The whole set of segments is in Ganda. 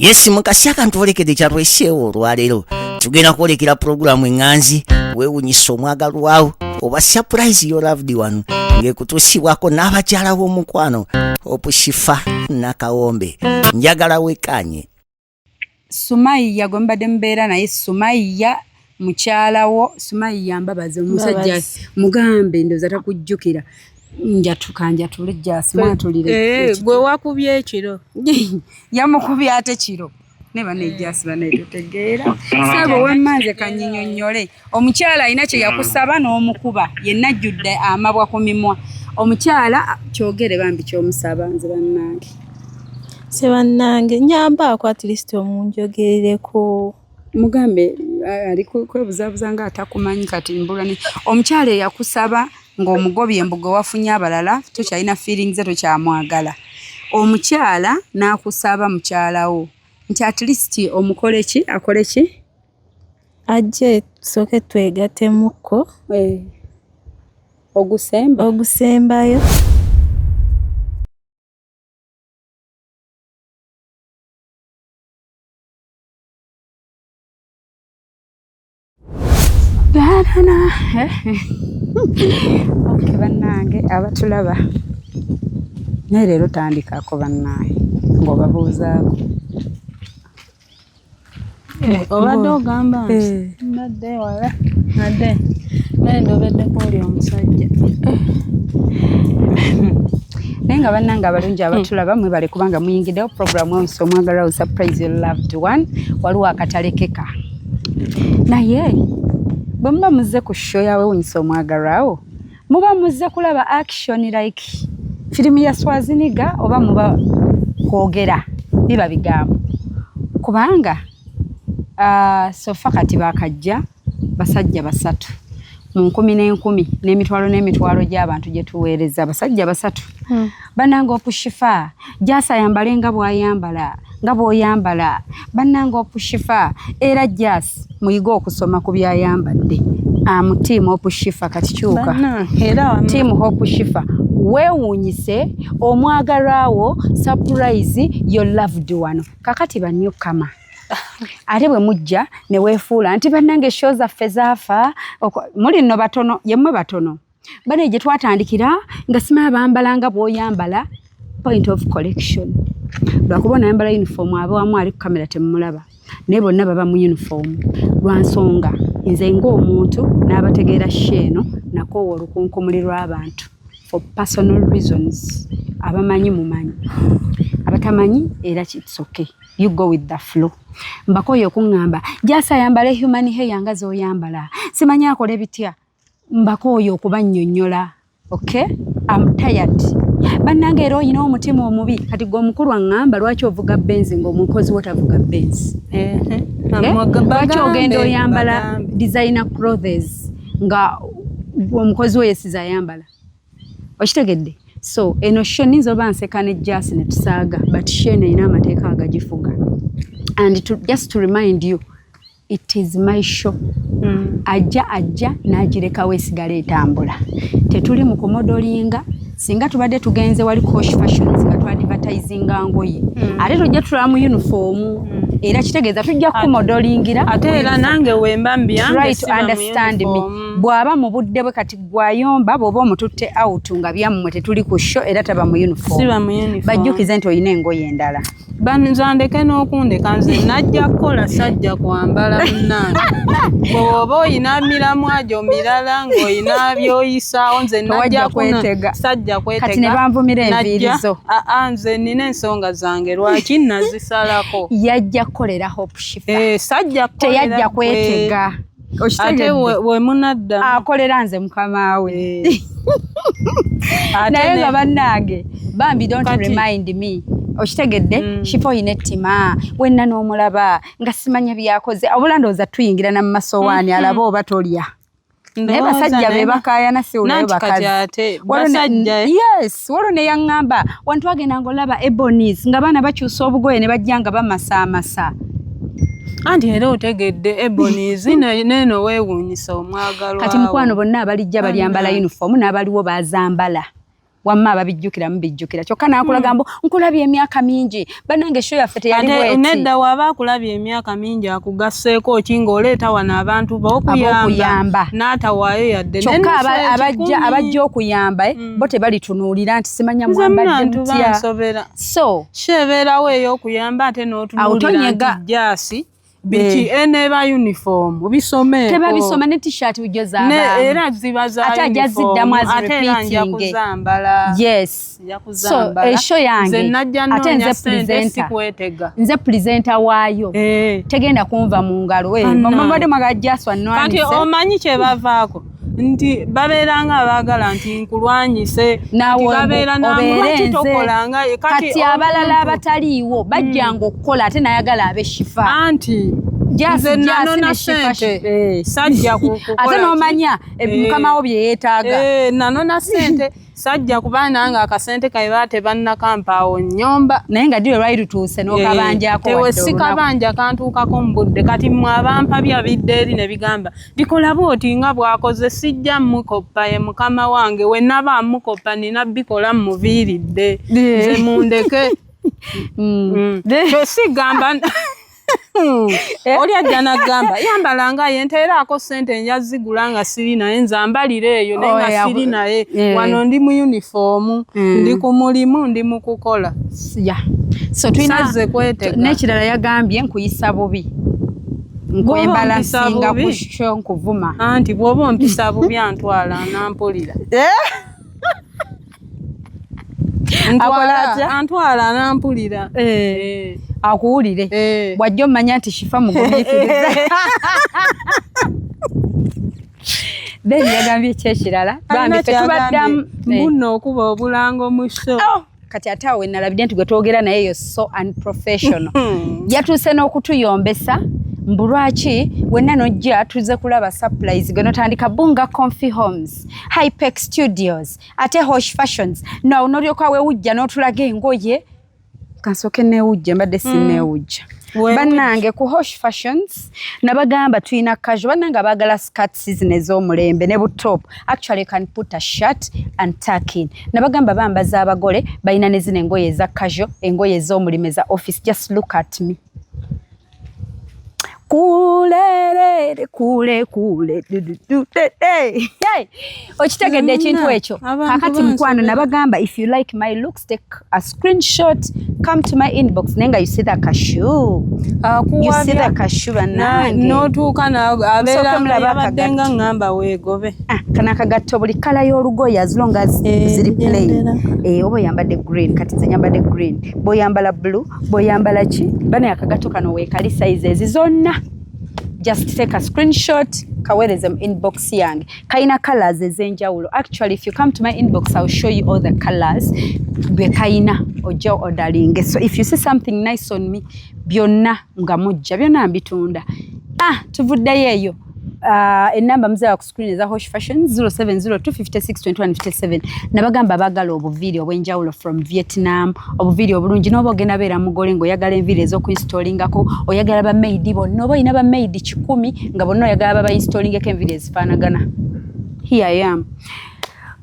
Yes mukasi akantu olekede kyalweseewo olwaleero tugenda kwolekera programu enganzi weewunyisa omwagalwa wawo oba surprise your loved one ngekutuusibwako n'abakyala b'omukwano opushifa nakawombe njagala wekanye Sumaiya gombadde mbeera naye Sumaiya mukyalawo Sumaiya mbabaze omusajja mugambe ndoza takujjukira njatule jasima tulire gwe wakubye ekiro yamukubye ate kiro ne bane jasi bane tutegeera sabo wemaze kanyinyonyole omukyala ina kye yakusaba n'omukuba yenna jjudde amabwa ku mimwa omukyala kyogere bambi ky'omusaba nze bannange sebannange nyamba ko at least omunjogerereko mugambe ali kwebuzabuza nga atakumanyi kati mbulani omukyala yakusaba ng'omugobye embugo wafunye abalala tokyalina feelings zeto kyamwagala omukyala n'akusaba mukyalawo nti at least omukole ki akole ki ajje soke twegatemuko ogusembayo Okay bannange abatulaba naye leero tandikako bannange ng'obabuuzaako obadde ogamba nadde wala nadde naye ndobeddeko oli omusajja naye nga bannange abalungi abatulaba mwebale kubanga muyingiddeho programu wonso omwagalwawo surprise your loved one waliwo akatalekeka naye bwe muba muzze ku show yawe weewunyisa omwagalwawo muba muzze kulaba action like firimu ya Swaziniga oba muba kwogera biba bigambo kubanga sofa kati bakajja basajja basatu mu 10 n'emitwalo gy'abantu gye tuweereza basajja basatu bannange opushifa jasa yambale nga bw'oyambala bannange opushifa era jas muyiga okusoma ku byayambadde tiimu opushifa kati kyuka tiimu opushifa weewuunyise omwagalwawo surprise your loved one kakati bannyokkama ate bwe mujja ne weefuula nti bannange show zaffe zaafa muli nno batono yemmwe batono bane gye twatandikira nga simaa bambala nga bw'oyambala point of collection lwakuba onayambala uniform abawamu ali ku kamera temumulaba naye bonna baba mu uniform lwa nsonga nze ng'omuntu n'abategeera sheeno nakoowa olukunkumuli lw'abantu for personal reasons abamanyi mumanyi abatamanyi era it's okay you go with the flow mbakoyo okuŋŋamba jasa yambale human hair yanga z'oyambala simanyi akole bitya mbakoyo okubannyonnyola okay I'm tired bannange era oyina omutima omubi kati gwe omukulu aŋŋamba lwaki ovuga benzi ng'omukozi wotavuga benzi lwaki ogenda oyambala designer clothes nga omukozi we yesiza ayambala okitegedde so eno show ninza oba nseka ne jasi ne tusaaga but shene ina amateeka agagifuga and just to remind you it is my show ajja n'agirekawo esigala etambula tetuli mu kumodolinga singa tubadde tugenze wali Kosh Fashions nga twadvertisinga ngoye ate tujja tulaba mu uniform era kitegeeza tujja kumodolingira ate era nange wemba mbyange try to understand me bwaba mu budde bwe kati gwayomba bw'oba omututte out nga byammwe tetuli ku show era taba mu uniform bajjukize nti oyina engoye endala banzandeke n'okundeka nze najja kukola sajja kwambala munnange bw'oba oyina miramwa gyo mirala ng'oyina byoyisaawo nze najja kwetega sajja kwetega kati ne banvumira enviirizo nze nina ensonga zange lwaki nazisalako yajja kukolera Hope Shifa sajja teyajja kwetega ate we munadda akolera nze mukama we naye nga bannange bambi don't remind me okitegedde Shifa oyina ettima wenna n'omulaba nga simanya byakoze obula ndowooza tuyingira na mumasowaani alaba oba tolya naye basajja be bakaayana siwulayo bakazi yes waliwo ne yaŋŋamba wantu agenda ng'olaba Ebonies nga baana bakyusa obugoye ne bajja nga bamasaamasa anti era otegedde Ebonies neeno weewuunyisa omwagalwa kati mukwano bonna abalijja balyambala uniform n'abaliwo baazambala wamma ababijjukira mubijjukira kyokka naakulaga mbu nkulabye emyaka mingi bannange show yaffe teyali bweti nedda waba akulabye emyaka mingi akugasseeko ki ng'oleeta wano abantu b'okuyamba n'atawaayo yadde kyokka abajja okuyamba bo tebalitunuulira nti simanya mwambadde mutya so kyebeerawo ey'okuyamba ate n'otunuulira nti jaasi biki eneba uniform bisomeeko tebabisoma ne t-shirt ujjo zaaba era ziba za ate ajja ziddamu as repeating yes so show yange ate nze presenter waayo tegenda kunva mu ngalo mambadde magajjaswa kati omanyi kye bavaako nti babeeranga abaagala nti nkulwanyise babeera namulwakitokolanga kati abalala abataliiwo bajjanga okukola ate nayagala ab'eshifa anti nze nanona sente sajja kukukola ate n'omanya mukama wo bye yeetaaga nanona sente sajja kuba nange akasente kaiba tebannakampaawo nnyomba naye nga ddi lwali lutuuse n'okabanjako tewe si kabanja kantuukako mu budde kati mmwe abampa byabidde eri ne bigamba bikola bwoti nga bwakoze sijja mukoppa ye mukama wange we naba mukoppa nina bikola muviiridde nze mundeke sigamba oli ajja n'agamba yambalanga ye nteeraako sente nja zigula nga siri naye nze ambalira eyo naye nga siri naye wano ndi mu uniform ndi ku mulimu ndi mu kukola so n'ekirala yagambye nkuyisa bubi nkwembala singa kusho nkuvuma anti bw'oba ompisa bubi antwala nampulira antwala nampulira akuwulire bwajja omanya nti shifa mugumiikiriza then yagambye ekyekirala bambi tetubaddamu mbuno okuba obulango mu show kati ate awo wenalabidde nti gwe twogera naye yo so unprofessional yatuuse n'okutuyombesa mbu lwaki wenna nojja tuze kulaba surprise gwe notandika Bunga Comfy Homes, Hypex Studios, ate Hosh Fashions no nolyoka wewujja n'otulaga engoye kansoke neewujja mbadde sineewujja bannange ku Hosh Fashions nabagamba tuyina casual bannange abaagala skirts zino ez'omulembe ne butop actually can put a shirt and tuck in nabagamba bambaza abagole balina ne zino engoye eza casual engoye ez'omulimu eza office just look at me kule okitegedde ekintu ekyo kakati mukwano nabagamba if you like my looks take a screenshot come to my inbox nenga you see the cashew you see the cashew banange notuuka abadde nga ngamba weegobe kana kagatto buli kala y'olugoye as long as ziri plain oba oyambadde green kati nze nyambadde green bw'oyambala blue bw'oyambala ki bane akagatto kano weekali size ezi zonna just take a screenshot kaweereze mu inbox yange kayina colors ez'enjawulo actually if you come to my inbox I'll show you all the colors bwe kayina ojja ordering so if you see something nice on me byonna nga mujja byonna mbitunda tuvuddeyo eyo enamba muzaba ku screen eza Hosh Fashions 0702562157 nabagamba bagala obuviiri obw'enjawulo from Vietnam obuviiri obulungi n'oba ogenda beera mugole ng'oyagala enviiri ez'okuinstallingako oyagala ba maid bonna oba olina ba maid 10 nga bonna oyagala bainstallingeko enviiri ezifaanagana here I am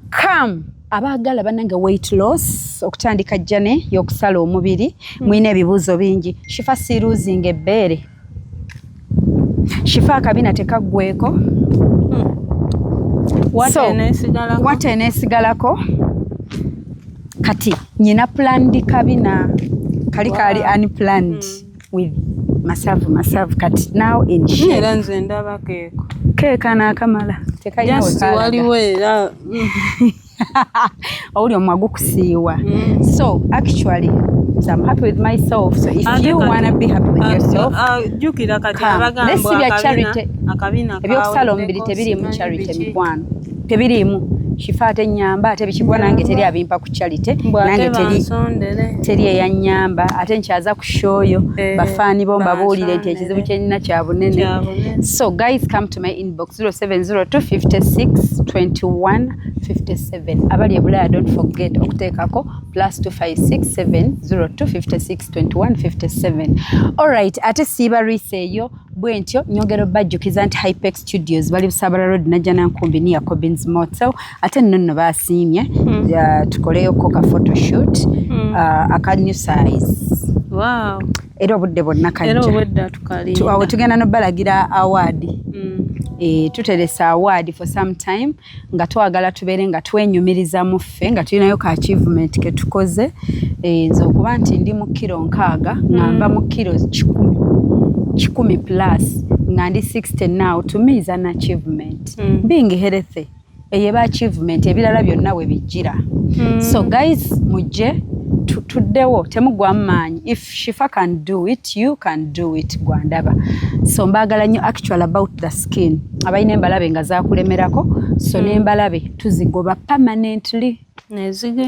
come abaagala bannange weight loss okutandika jjane y'okusala omubiri mulina ebibuuzo bingi shifa si losing ebbeere shifa akabina tekaggweko wate enesigalako kati nyina planned kabina kali unplanned with masavu kati now in shape era nze ndaba keeka n'akamala waliwo era owuli omwagu kusiiwa so actually I'm happy with myself so if you want to be happy with yourself jukira kati let's see your charity ebyokusala omubiri tebiri mu charity mikwano tebirimu shifa ate nyamba ate bikibwa nange teri abimpa ku charity nange teri eyanyamba ate nkyaza ku shoyo bafaani bo mbabuulire nti ekizibu kyenina kya bunene so guys come to my inbox 0702562157 abali ebulaya don't forget okuteekako +256702562157. Alright, ate siiba Luisa eyo bwe ntyo nyongera bajjukiza nti Hypex Studios bali Busabala Road Najjana Nkumbi niya Cobbins Motel ate nno basiimye tukoleyo ko ka photoshoot aka new size. Wow. Era obudde bonna kajja. Era obudde tukali. Awo tugenda no balagira award. Tuteresa award for some time nga twagala tubeere nga twenyumiriza mu ffe nga tulinayo ka achievement ke tukoze nze okuba nti ndi mu kilo 6 ngamba mu kilo 10 plus nga ndi 60 now to me is an achievement. Being healthy eyeba achievement ebirala byonna we bijira. So guys mujje tuddewo temugwa maanyi. If Shifa can do it, you can do it gwandaba. So mbagala nnyo actual about the skin. Abayina embalabe nga zakulemerako so n'embalabe tuzigoba permanently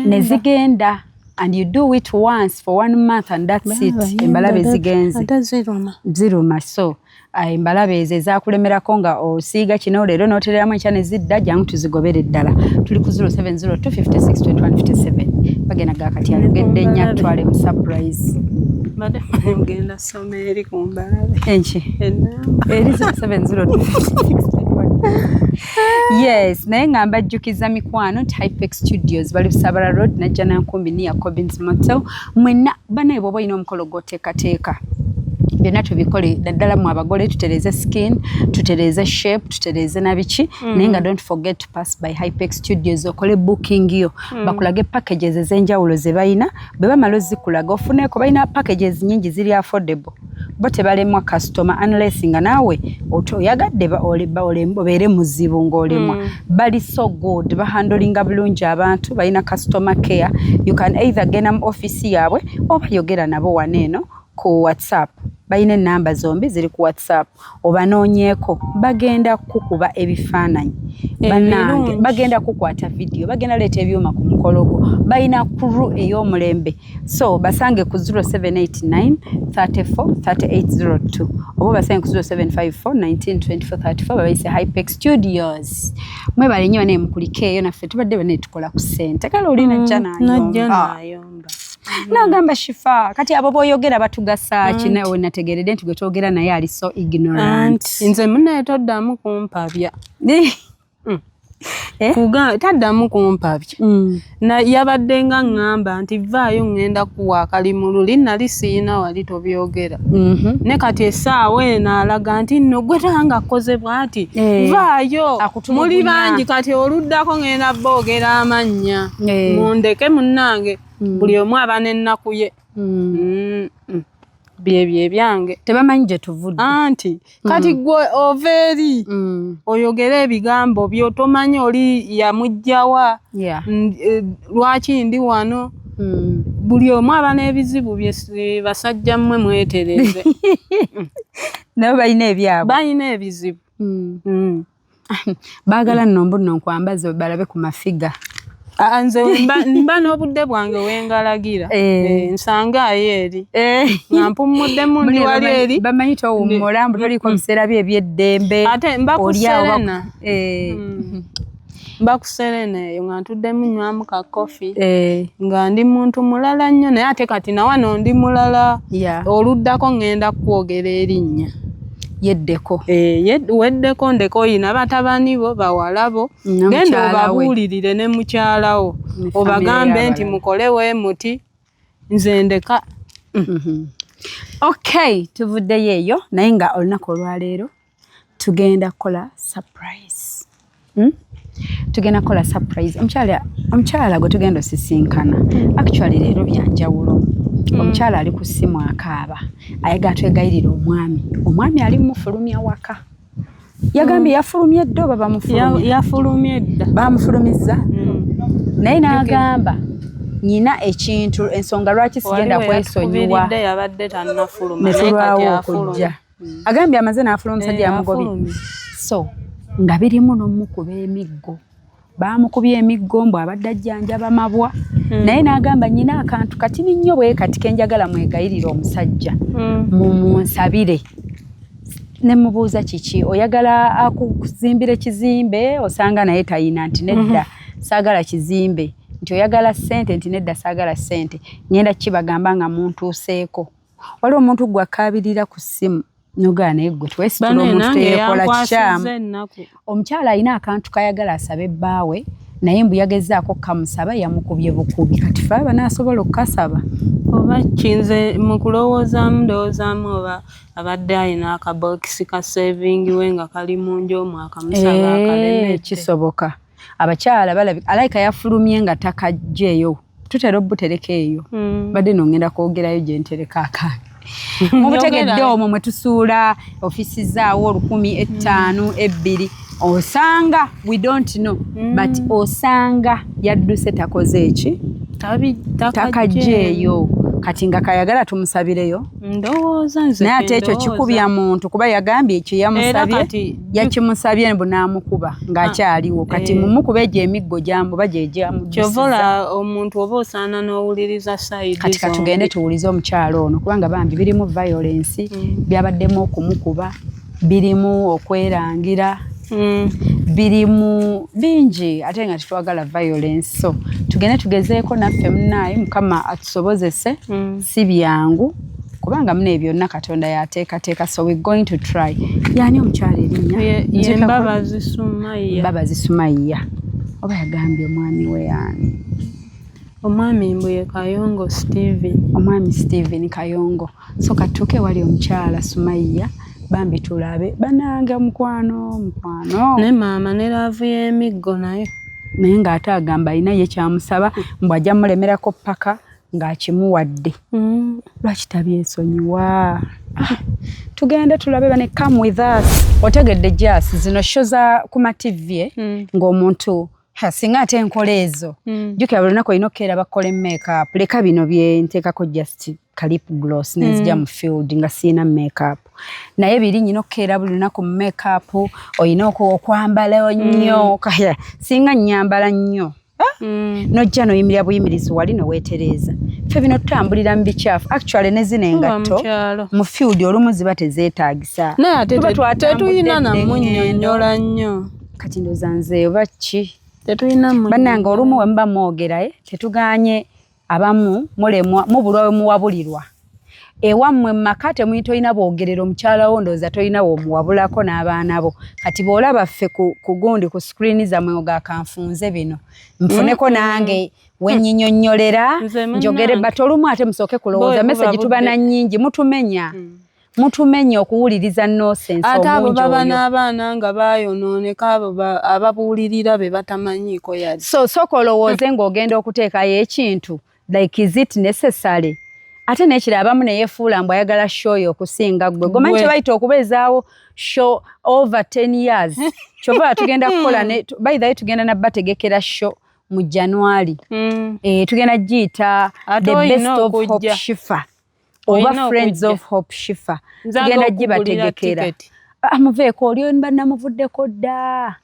nezigenda and you do it once for 1 month and that's it. Embalabe zigenze ziruma so embalabe ezo ezakulemerako nga osiiga kino leero n'otereramu enkya ne zidda jangu tuzigobere ddala. Tuli ku 0702562157 bagenda gakati alugedde nnyo atwale mu surprise. Madam mgenda some eri ku mbalabe enki eri 0702562157. Yes, naye ngamba ajjukiza mikwano nti Hypex Studios bali Busabala Road Najjana Nkumbi niya Cobbins Motel. Mwenna banaye bw'oba olina omukolo gw'oteekateeka byonna tubikole naddala mu abagole tutereze skin tutereze shape tutereze nabiki naye nga don't forget to pass by Hypex Studios okole booking yo bakulage packages ez'enjawulo ze balina bwe bamala ozikulaga ofuneko balina packages nyingi ziri affordable bo tebalemwa customer unless nga naawe oyagadde obeere muzibu ng'olemwa bali so good bahandolinga bulungi abantu balina customer care. You can either genda mu office yaabwe oba yogera nabo waneeno ku WhatsApp. Bayina namba zombi ziri ku WhatsApp obanoonyeeko bagenda kukuba ebifaananyi bannange bagenda kukwata video bagenda leeta ebyuma ku mukolo gwo bayina crew ey'omulembe so basange ku 0789 34 3802 oba basange ku 0754 19 24 34 babayise Hypex Studios mwebale nnyo ne mukulikeeyo naffe tubadde bane tukola ku ssente kale olina jjanayomba nagamba Shifa kati abo boyogera batugasa kinawe nategeredde nti gwe twogera naye ali so ignorant. Nze munne toddamu kumpabya kuga taddamu kumpabya na yabadde nga ngamba nti vaayo ngenda kuwa kalimu luli nali siina wali tobyogera ne kati essaawa eno alaga nti nno gwe tanga koze bwati vaayo muli bangi kati oluddako ngenda boogera amannya mundeke munnange buli omu aba n'ennaku ye byebyo ebyange tebamanyi gye tuvudde anti kati gwe oveeri oyogera ebigambo byo tomanyi oli yamugjawa lwaki ndi wano buli omu aba n'ebizibu bye basajja mmwe mwetereze nabo balina ebyabwe balina ebizibu baagala nnombu nno nkwambaze balabe ku mafiga nze mba n'obudde bwange wengalagira nsangaayo eri nga mpummuddemu ndi wali eri bamanyi towummula mbu toliko biseera bye ebyeddembe ate mba ku Serena mba ku Serena eyo nga ntuddemu nywamu ka kofi nga ndi muntu mulala nnyo naye ate kati nawano ndi mulala oluddako ngenda kwogera erinnya yeddeko weddeko ndeko yina batabani bo bawalabo genda obabuulirire ne mukyalawo obagambe nti mukole we muti nze ndeka Okay tuvuddeyo eyo naye nga olunaku olwaleero tugenda kukola surprise tugenda kukola surprise omukyala gwe tugenda osisinkana actually leero byanjawulo omukyala ali ku ssimu akaaba ayagala twegayirira omwami ali mufulumya waka yagambye yafulumye ddo baba yafulumye dda bamufulumizza naye n'agamba nyina ekintu ensonga lwaki sigenda kwesonyiwa netulwawo okujja agambye amaze n'afuluma omusajja yamugobye so nga birimu n'omukuba emiggo bamukubye emiggo mbu abadde ajjanjaba mabwa naye n'agamba nyina akantu katini nnyo bwe kati kenjagala mwegayirira omusajja munsabire ne mubuuza kiki oyagala akuzimbire kizimbe osanga naye tayina nti nedda saagala kizimbe nti oyagala ssente nti nedda saagala ssente ngenda kibagamba nga muntuuseeko waliwo omuntu gwakabirira ku ssimu nogaa naye gwe twesitula omuntu teyekola kikyamu omukyala alina akantu kayagala asabe bbaawe naye mbu yagezaako kamusaba yamukubye bukubi kati fe aba naasobola okukasaba oba kinze mu kulowoozaamu ndowoozaamu oba abadde alina akabokisi ka saving we nga kali mu nju omwo akamusaba akalemedde kisoboka abakyala alayika yafulumye nga takajjeeyo tutera obutereka eyo badde nongenda kwogerayo gye ntereka akange mubutegedde omwo mwe tusuula ofisi zaawo 1,500 2 osanga we don't know but osanga yadduse takoze eki takajjeeyo kati nga kayagala tumusabireyo ndowooza nze naye ate ekyo kikubya muntu kuba yagambye ekyo yamusabye yakimusabye mbu n'amukuba ng'akyaliwo kati mumukuba egyo emiggo gyambuba gye gyamuddusiza kyovola omuntu oba osaana n'owuliriza sayidi kati katugende tuwulize omukyalo ono kubanga bambi birimu violence byabaddemu okumukuba birimu okwerangira birimu bingi ate nga tetwagala violence so tugende tugezeeko naffe munaayi mukama atusobozese si byangu kubanga muna byonna katonda yateekateeka so we're going to try yani omukyala erinnya Mbabazi Sumaiya oba yagambye omwami we yani omwami mbuye Kayongo Steven omwami Steven Kayongo so katuuke wali omukyala Sumaiya bambi tulabe banange mukwano ne maama ne laavu y'emiggo naye ng'ate agamba alina ye kyamusaba mbu ajja mulemerako paka ng'akimuwadde lwaki tabyesonyiwa tugende tulabe bane come with us otegedde jas zino show za ku mativye ng'omuntu singa ate enkola ezo jjukira buli lunaku olina okukeera bakola make-up leka bino bye nteekako just lip gloss nenzija mu field nga siina make-up naye biri nyina okukeera buli lunaku mu make-up olina okwambala nnyo kaya singa nnyambala nnyo nojja noyimirira buyimirizi wali noweetereeza ffe bino tutambulira mu bikyafu actually ne zino engatto mu field olumu ziba tezeetaagisa naye ate tetuyina namunnyonnyola nnyo kati ndoza nze oba ki bannange olumu we muba mwogeraye tetuganye abamu mulemwa mubulwa we muwabulirwa ewammwe mumaka temuyina bwogerera omukyala wo ndowooza tolina womuwabulako n'abaana bo kati bw'olaba ffe ku gundi ku screen zammwe ogakanfunze bino nfuneko nange wennyinnyonnyolera njogere but olumu ate musooke kulowooza message tuba na nnyingi mutumenya okuwuliriza nonsense ate abo baba n'abaana nga baayonooneka abo ababuulirira be batamanyiiko yali so sooka olowooze ng'ogenda okuteekayo ekintu like is it necessary ate nekira abamu neyefuula mbu ayagala show yo okusinga gwe gomanyi kye bayita okubeezaawo show over 10 years kyova tugenda kukola by the way tugenda nabbategekera show mu January tugenda giyita the best of Hope Shifa oba friends of Hope Shifa tugenda gibategekera amuveeko olio bannamuvuddeko dda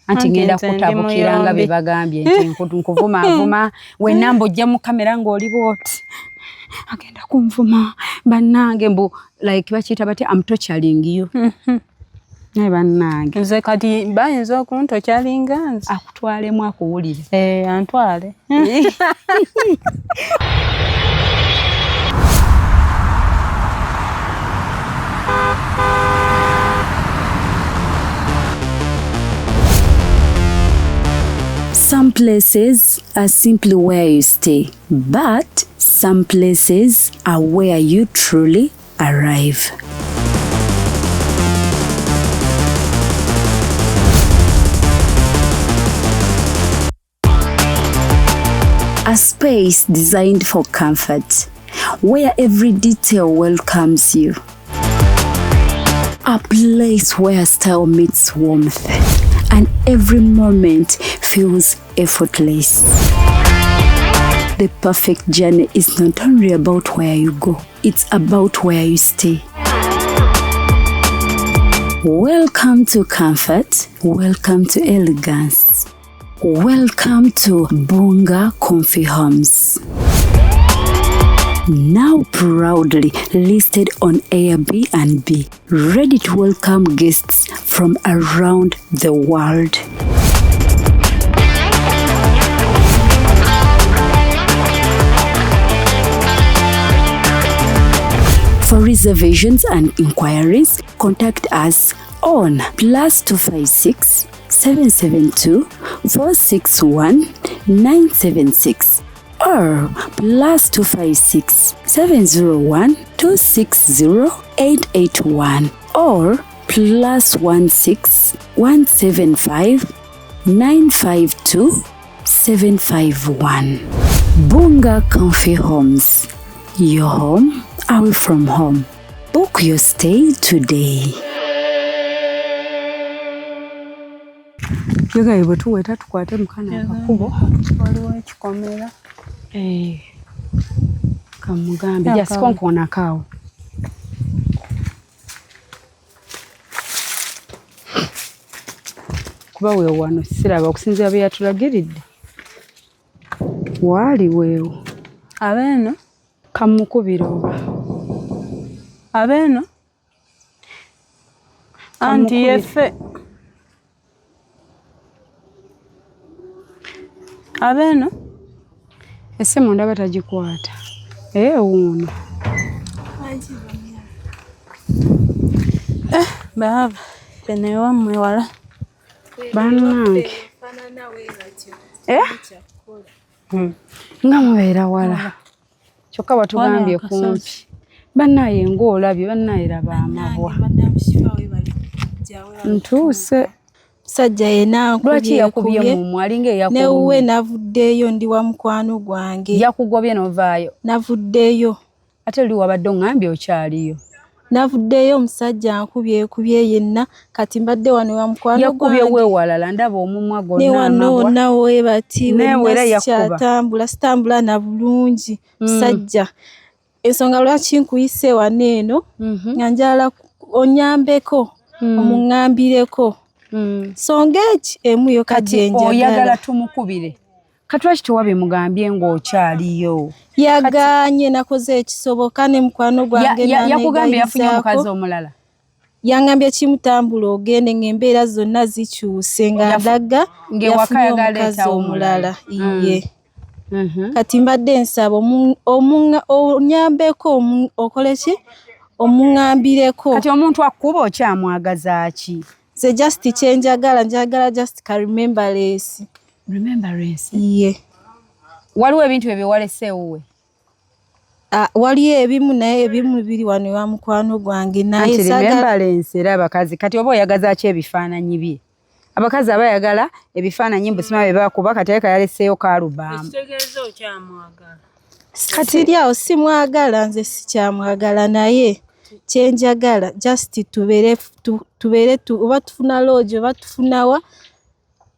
anti ngenda kutabukira nga be bagambye nti nkuvumaavuma wenamba ojja mu kamera ng'oli bwoti agenda kunvuma bannange mbu like bakiyita bati amtochaling you naye bannange nze kati bayinza okuntochalinga nze akutwalemu akuwulire antwale Some places are simply where you stay, but some places are where you truly arrive. A space designed for comfort, where every detail welcomes you. A place where style meets warmth, and every moment feels effortless. The perfect journey is not only about where you go, it's about where you stay. Welcome to comfort, welcome to elegance, welcome to Bunga Comfy Homes. Now proudly listed on Airbnb, ready to welcome guests from around the world. For reservations and inquiries, contact us on +256 772 461 976 or +256 701 260 881 or +16 175 952 751. Bunga Comfy Homes. Your home, away from home. Book your stay today. Yoga ibo tuweta tukwate mukana akakubo. Waliwo ekikomera. Kamugambe just konkona kawo. Kuba wewe wano siraba okusinzira bye yatulagiridde. Wali wewe. Abeeno Kamukubira oba. Abeeno anti yeffe abeeno Essimu ndaba tagikwata. Wuuno. Baaba fene wammwe wala Bannange. Nga mubeera wala. Kyokka batugambye kumpi. Bannaye ng'olabye bannaye laba amabwa. Ntuuse. Sajja yena Lwaki yakubye mu mwalinga eyakubye? Neuwe navuddeyo ndi wa mukwano gwange. Yakugobye novaayo. Navuddeyo. Ate oli wabadde ngambye okyaliyo. Navuddeyo omusajja akubye yenna kati mbadde wano wa mukwano gwange. Yakubye weewalala ndaba omumwa gonna amabwa. Ne wano nawe bati neewera yakuba. Sitambula na bulungi musajja. Ensonga lwaki nkuyise wano eno nga njala onyambeko omuŋŋambireko. Songa eki emuyo kati enjagala. Oyagala tumukubire. Kati lwaki tewabye mugambye ng'okyaliyo? Yaganye nakoze ekisoboka ne mukwano gwange yakugambye yafunye omukazi omulala. Yangambye kimutambula ogende ng'embeera zonna zikyuse nga ndaga yafunye omukazi omulala. Iye. Kati mbadde nsaba onyambeko okole ki omuŋŋambireko. Kati omuntu akuba okyamwagaza ki? Ze just njagala just ka remembrance. Remembrance. Iye. Waliwo ebintu ebyo waleseewo? Waliyo ebimu naye ebimu biri wano wa mukwano gwange naye remembrance era abakazi kati oba oyagaza ki ebifaananyi bye? Abakazi abayagala ebifaananyi mbusima bye bakuba kati aleka yaleseeyo kaalubaamu. ekitegeeza okyamwagala. Kati lyawo simwagala nze sikyamwagala naye kyenjagala just tubeere oba tufuna lodge oba tufunawa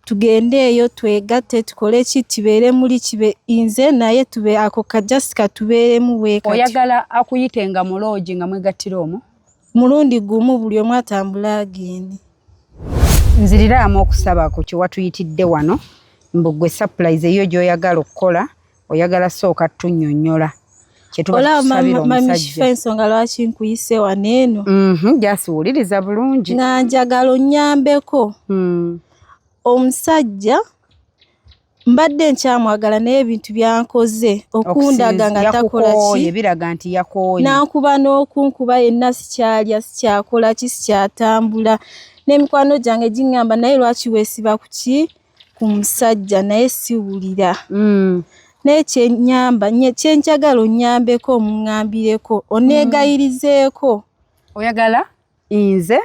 tugendeeyo twegatte tukole ki tubeere muli kibe nze naye tube ako just katubeeremu bwekati. Oyagala akuyitenga mu lodge nga mwegattira omwo? Mulundi gumu buli omu atambula agende. Nziriraamu okusaba ku kye watuyitidde wano mbugwe surprise eyo gy'oyagala okukola oyagala sooka tunnyonnyola kye tuba tusabira omusajja. Ensonga lwaki nkuyise wano eno. Gyasiwuliriza bulungi. Nga njagala onnyambeko. Omusajja mbadde nkyamwagala naye ebintu byankoze okundaga nga takola ki. Biraga nti yakooye. N'ankuba n'okunkuba yenna sikyalya sikyakola ki sikyatambula. N'emikwano gyange giŋŋamba naye lwaki weesiba ku ki ku musajja naye siwulira. Naye kyenjagala onnyambeko omuŋŋambireko oneegayirizeeko. Oyagala nze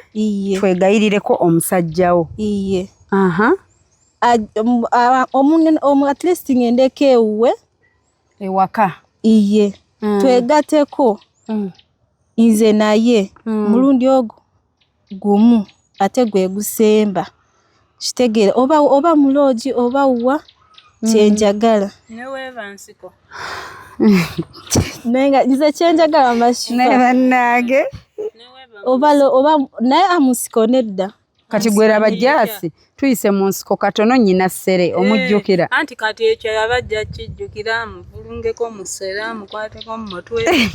twegayirireko omusajjawo? Iye. At least ngendeko ewuwe ewaka. Iye. Twegateko nze naye mulundi ogwo gumu ate gwe gusemba. Kitegeera oba muloogi oba wa kyenjagala. Neweeva nsiko. Nenga nze kyenjagala mashifa. Nebannage. Oba naye amusiko nedda. Kati gwera bajjasi tuyise mu nsiko katono nnyina ssere omujjukira. Anti kati ekyo yabajja kijjukira muvulungeko musera mukwateko mu mutwe.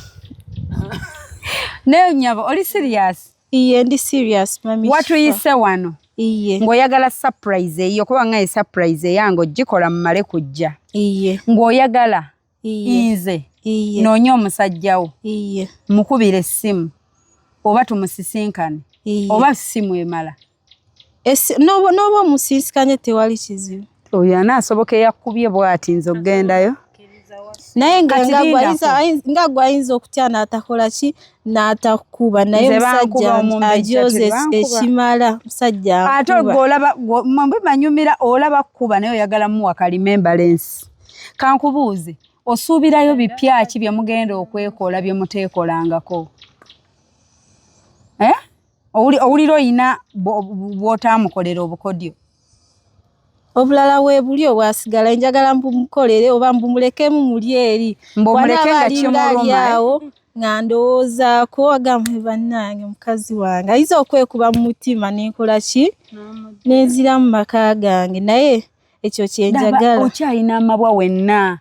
Naye nyabo oli serious? Iye ndi serious mami. Watuyise wano. Iye. Ng'oyagala surprise eyo kuba nga surprise eyange ogikola mmale kujja. Iye. Ng'oyagala nze noonya omusajjawo mukubira essimu oba tumusisinkane oba ssimu emala n'oba omusisikanye tewali kizibu oyo anaasoboka eyakubye bw'ati nze okugendayo naye nga gwayinza okutya n'atakola ki n'atakuba naye musajja ajoze ekimala musajja ate olaba banyumira olaba kuba naye oyagala muwa remembrance kankubuuze osuubirayo bipya ki bye mugenda okwekola bye muteekolangako owulira oyina bw'otaamukolera obukodyo obulala weebuli obwasigala njagala mbumukolere oba mbumulekemu muli eri awo nga ndowoozaako agambe bannange mukazi wange ayinza okwekuba mu mutima nenkola ki nenzira mu maka gange naye ekyo kyenjagala okyalina amabwa wenna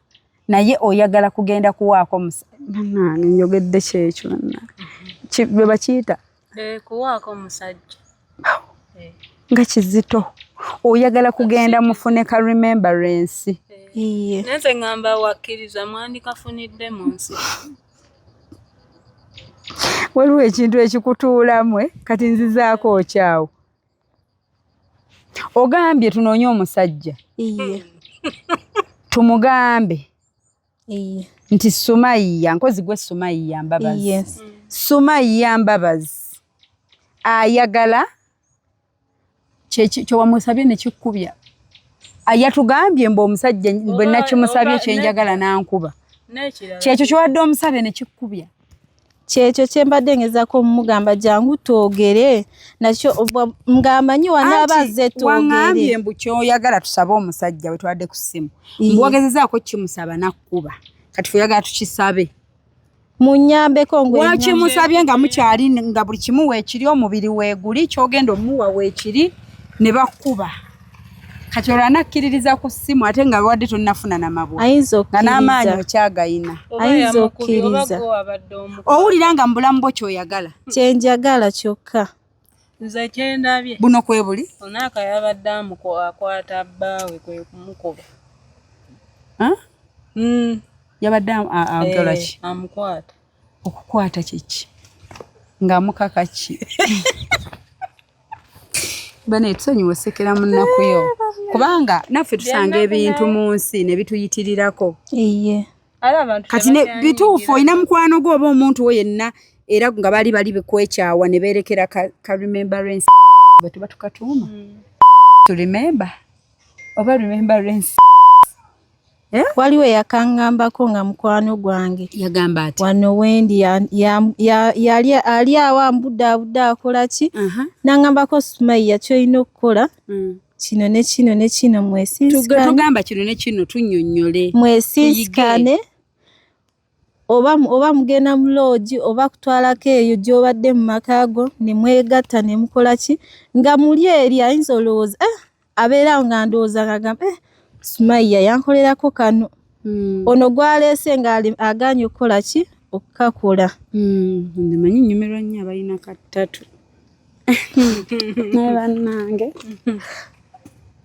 naye oyagala kugenda kuwaako bannange njogedde kyekyo bwe bakiyita kuwaako omusajja nga kizito oyagala kugenda mufune ka remembrance nenze ngamba wakkiriza mwandikafunidde mu nsi waliwo ekintu ekikutuulamu kati nzizaako okyawo ogambye tunoonye omusajja tumugambe nti Sumaiya nkozi gwe Sumaiya Mbabazi Sumaiya Mbabazi ayagala kye wamusabye ne kikkubya ayatugambye mbu omusajja bwe nakimusabye kyenjagala nankuba kyekyo kyewadde omusabye ne kikkubya kyekyo kyembadde ngezaako omumugamba jangu twogere nakyo ng'amanyi wanaabazze twogere waŋŋambye mbu kyoyagala tusabe omusajja we tuwadde ku ssimu mbuwagezezaako kimusaba nakkuba kati oyagala tukisabe munyambeko wakimusabye nga mukyali nga buli kimu weekiri omubiri weeguli kyogenda omuwa weekiri ne bakkuba kati olwo anakkiririza ku ssimu ate nga wadde tonnafuna namabwa nga n'amaanyi okyagayina ayinza okkiriza owulira nga mu bulamu bwo kyoyagala kyenjagala kyokka nze kyendabye buno kwe buli onaaka yabadde akwata bbaawe kwe kumukuba yabadde akola ki amukwata okukwata kiki ng'amukaka ki bane tusonyiwe sekera munnakuyo kubanga naffe tusanga ebintu mu nsi ne bituyitirirako kati bituufu olina mukwano gwo oba omuntu wo yenna era nga bali bikwekyawa ne beerekera ka remembrance bwe tuba tukatuuma to remember oba remembrance waliwo eyakaŋŋambako nga mukwano gwange yagamba ati wano wendi yali awo ambudde akola ki n'aŋŋambako Sumaiya kyolina okukola kino ne kino ne kino mwesisikane tugamba kino ne kino tunnyonnyole mwesisikane oba mugenda mu loogi oba kutwalako eyo gy'obadde mu maka go ne mwegatta ne mukola ki nga muli eri ayinza olowooza abeerawo nga ndowooza ng'agamba Sumaiya yankolerako kano ono gwaleese nga aganye okukola ki okukakola ndimanyi nnyumirwa nnyo abalina kattatu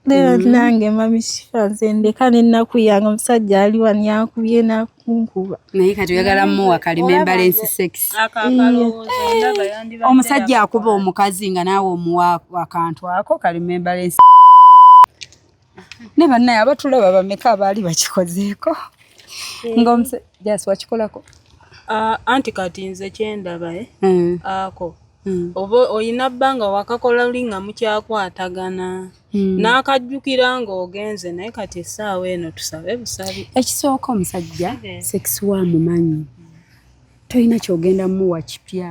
naye bannange mami Shifa nze ndeka n'ennaku yange omusajja ali wano yankubye nakunkuba naye kati oyagala muwa ka remembrance sex omusajja akuba omukazi nga naawe omuwa akantu ako ka remembrance ne bannaye abatulaba bameka abaali bakikozeeko ngaomusajja wakikolako anti kati nze kyendaba ako oba oyina bbanga wakakola luli nga mukyakwatagana n'akajjukira ng'ogenze naye kati essaawa eno tusabe busabi ekisooka omusajja sex wa mumanyi tolina kyogenda muwa kipya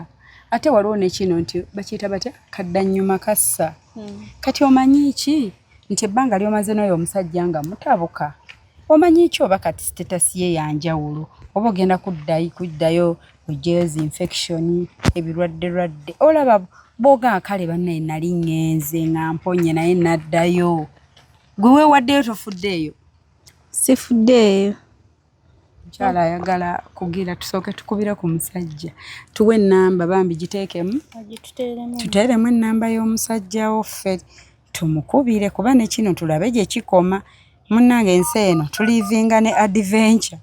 ate waliwo nekino nti bakiyita batya kaddannyuma kassa kati omanyi ki nti ebbanga lyomaze n'oyo omusajja nga mutabuka omanyi ki oba kati sitetasi ye yanjawulo oba ogenda kuddayo ojeezi infection ebirwadde olaba boga kale bannaye nali ngenze nga mponye naye naddayo gwe weewaddeyo tofuddeeyo sifuddeeyo mukyala ayagala kugira tusooke tukubire ku musajja tuwe ennamba bambi giteekemu tuteeremu ennamba y'omusajja waffe tumukubire kuba ne kino tulabe gye kikoma munnange ensi eno tulivinga ne adventure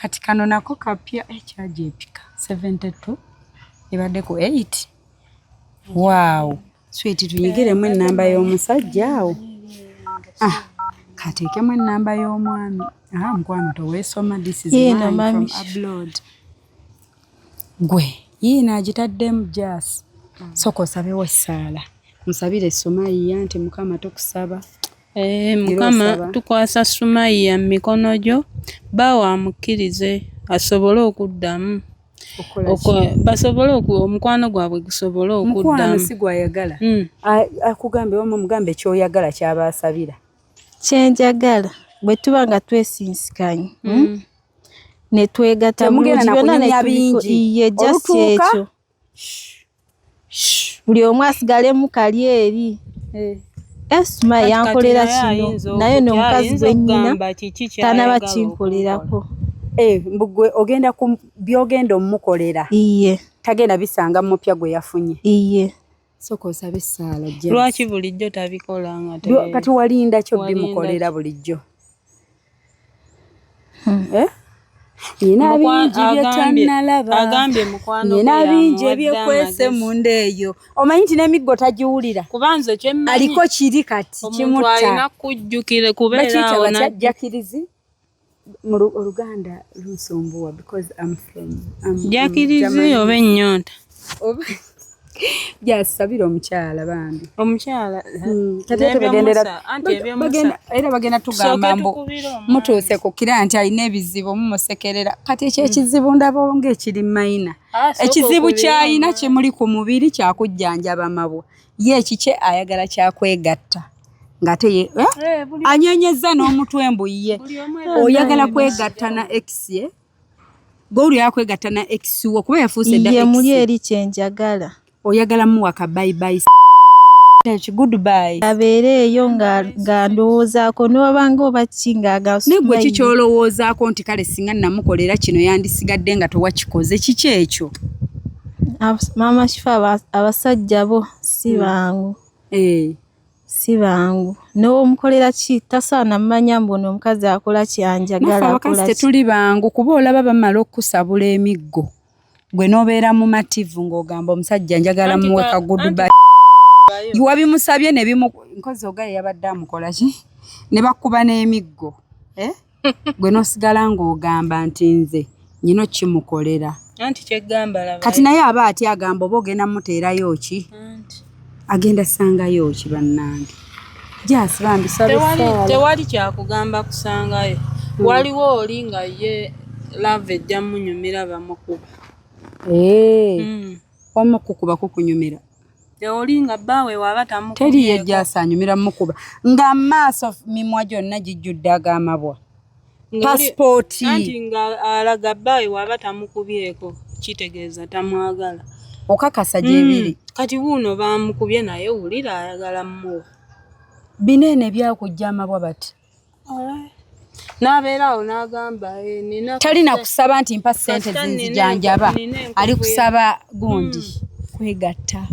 kati kano nako kapya charge epika 72 ibadde ku 8. Wow, sweet tunyigiremu ennamba y'omusajja awo. Kateekemu ennamba y'omwami. Mukwano toweesoma, this is mine from abroad. Gwe yiina agitaddemu jazz. Soko osabewo essaala. Musabire Sumaiya nti Mukama tokusaba. Mukama tukwasa Sumaiya mu mikono gyo bawa amukkirize asobole okuddamu. Basobole omukwano gwabwe gusobole okuddamu. Mukwano si gwayagala. Akugambe omu mugambe ky'oyagala ky'abaasabira. Kyenjagala bwe tuba nga twesinsikanye ne twegatta bulungi byonna ne tubiye just ekyo. Buli omu asigale mu kali eri. Sumaiya yankolera kino naye n'omukazi gwe nnyina tanaba kinkolerako. Mbugwe ogenda ku byogenda omukolera. Iye. Tagenda bisanga mupya gwe yafunye. Iye. Soko osabe essaala jazz. Lwaki bulijjo tabikola nga kati walinda kyo bimukolera bulijjo. Yina bingi byetannalaba. Agambye mukwano gwe. Yina bingi ebyekwese munda eyo. Omanyi nti n'emiggo tagiwulira. Kubanze kyemmanyi. Aliko kiri kati kimutta. Omuntu alina kujjukire kubeera awo na jakirizi. Mu Luganda lunsumbuwa because I'm from jakirizi oba ennyonta. Jasabira omukyala bambi. Omukyala. Era bagenda tugamba mbu mutuuse ku kira nti alina ebizibu mumusekerera. Kati ekyo ekizibu ndaba ng'ekiri mayina. Ekizibu kyayina kimuli ku mubiri kyakujjanjaba mabwa. Ye ekike ayagala kyakwegatta. Ngate anyenyeza n'omutwe mbuye. Oyagala kwegatta na X ye. Golu yakwegatta na X wo kuba yafuuse da X. Ye muli eri kyenjagala. Oyagala muwaka bye bye. Goodbye. Abeereeyo nga ndowoozaako n'obanga oba kinga ne gwe kikyolowoozaako nti kale singa namukolera kino yandisigadde nga towakikoze kiki ekyo? Maama Kifa abasajja bo si bangu. Si bangu. N'omukolera ki tasaana mmanya mbuno omukazi akola kyanjagala akola ki. Tetuli bangu kuba olaba bamala okusabula emiggo. Gwe n'obeera mu mativu ng'ogamba omusajja njagala muweka goodbye. Wabimusabye ne nkozi ogaye yabadde amukola ki? Ne bakuba n'emiggo. Gwe n'osigala ng'ogamba nti nze nyino kimukolera. Anti kyegamba laba. Kati naye aba ati agamba oba ogenda muteerayo ki? Agenda sangayo ki bannange. Jasi bambi sabe. Tewali kyakugamba kusangayo. Waliwo oli nga ye love ejja munyumira bamukuba. Wamukukuba kukunyumira. Oli nga bbawe waba tamukuba. Teri ye jasi anyumira mukuba. Nga maaso mimwa gyonna gijjudde agamabwa. Passport. Anti nga alaga bbawe waba tamukubyeko kitegeeza tamwagala. Okakasa gyebiri. Kati wuno bamukubye naye wulira ayagala mmuwa. Binene byakujja amabwa bati. N'abeerawo n'agamba nina. Talina kusaba nti mpa ssente zinzijanjaba. Ali kusaba gundi kwegatta.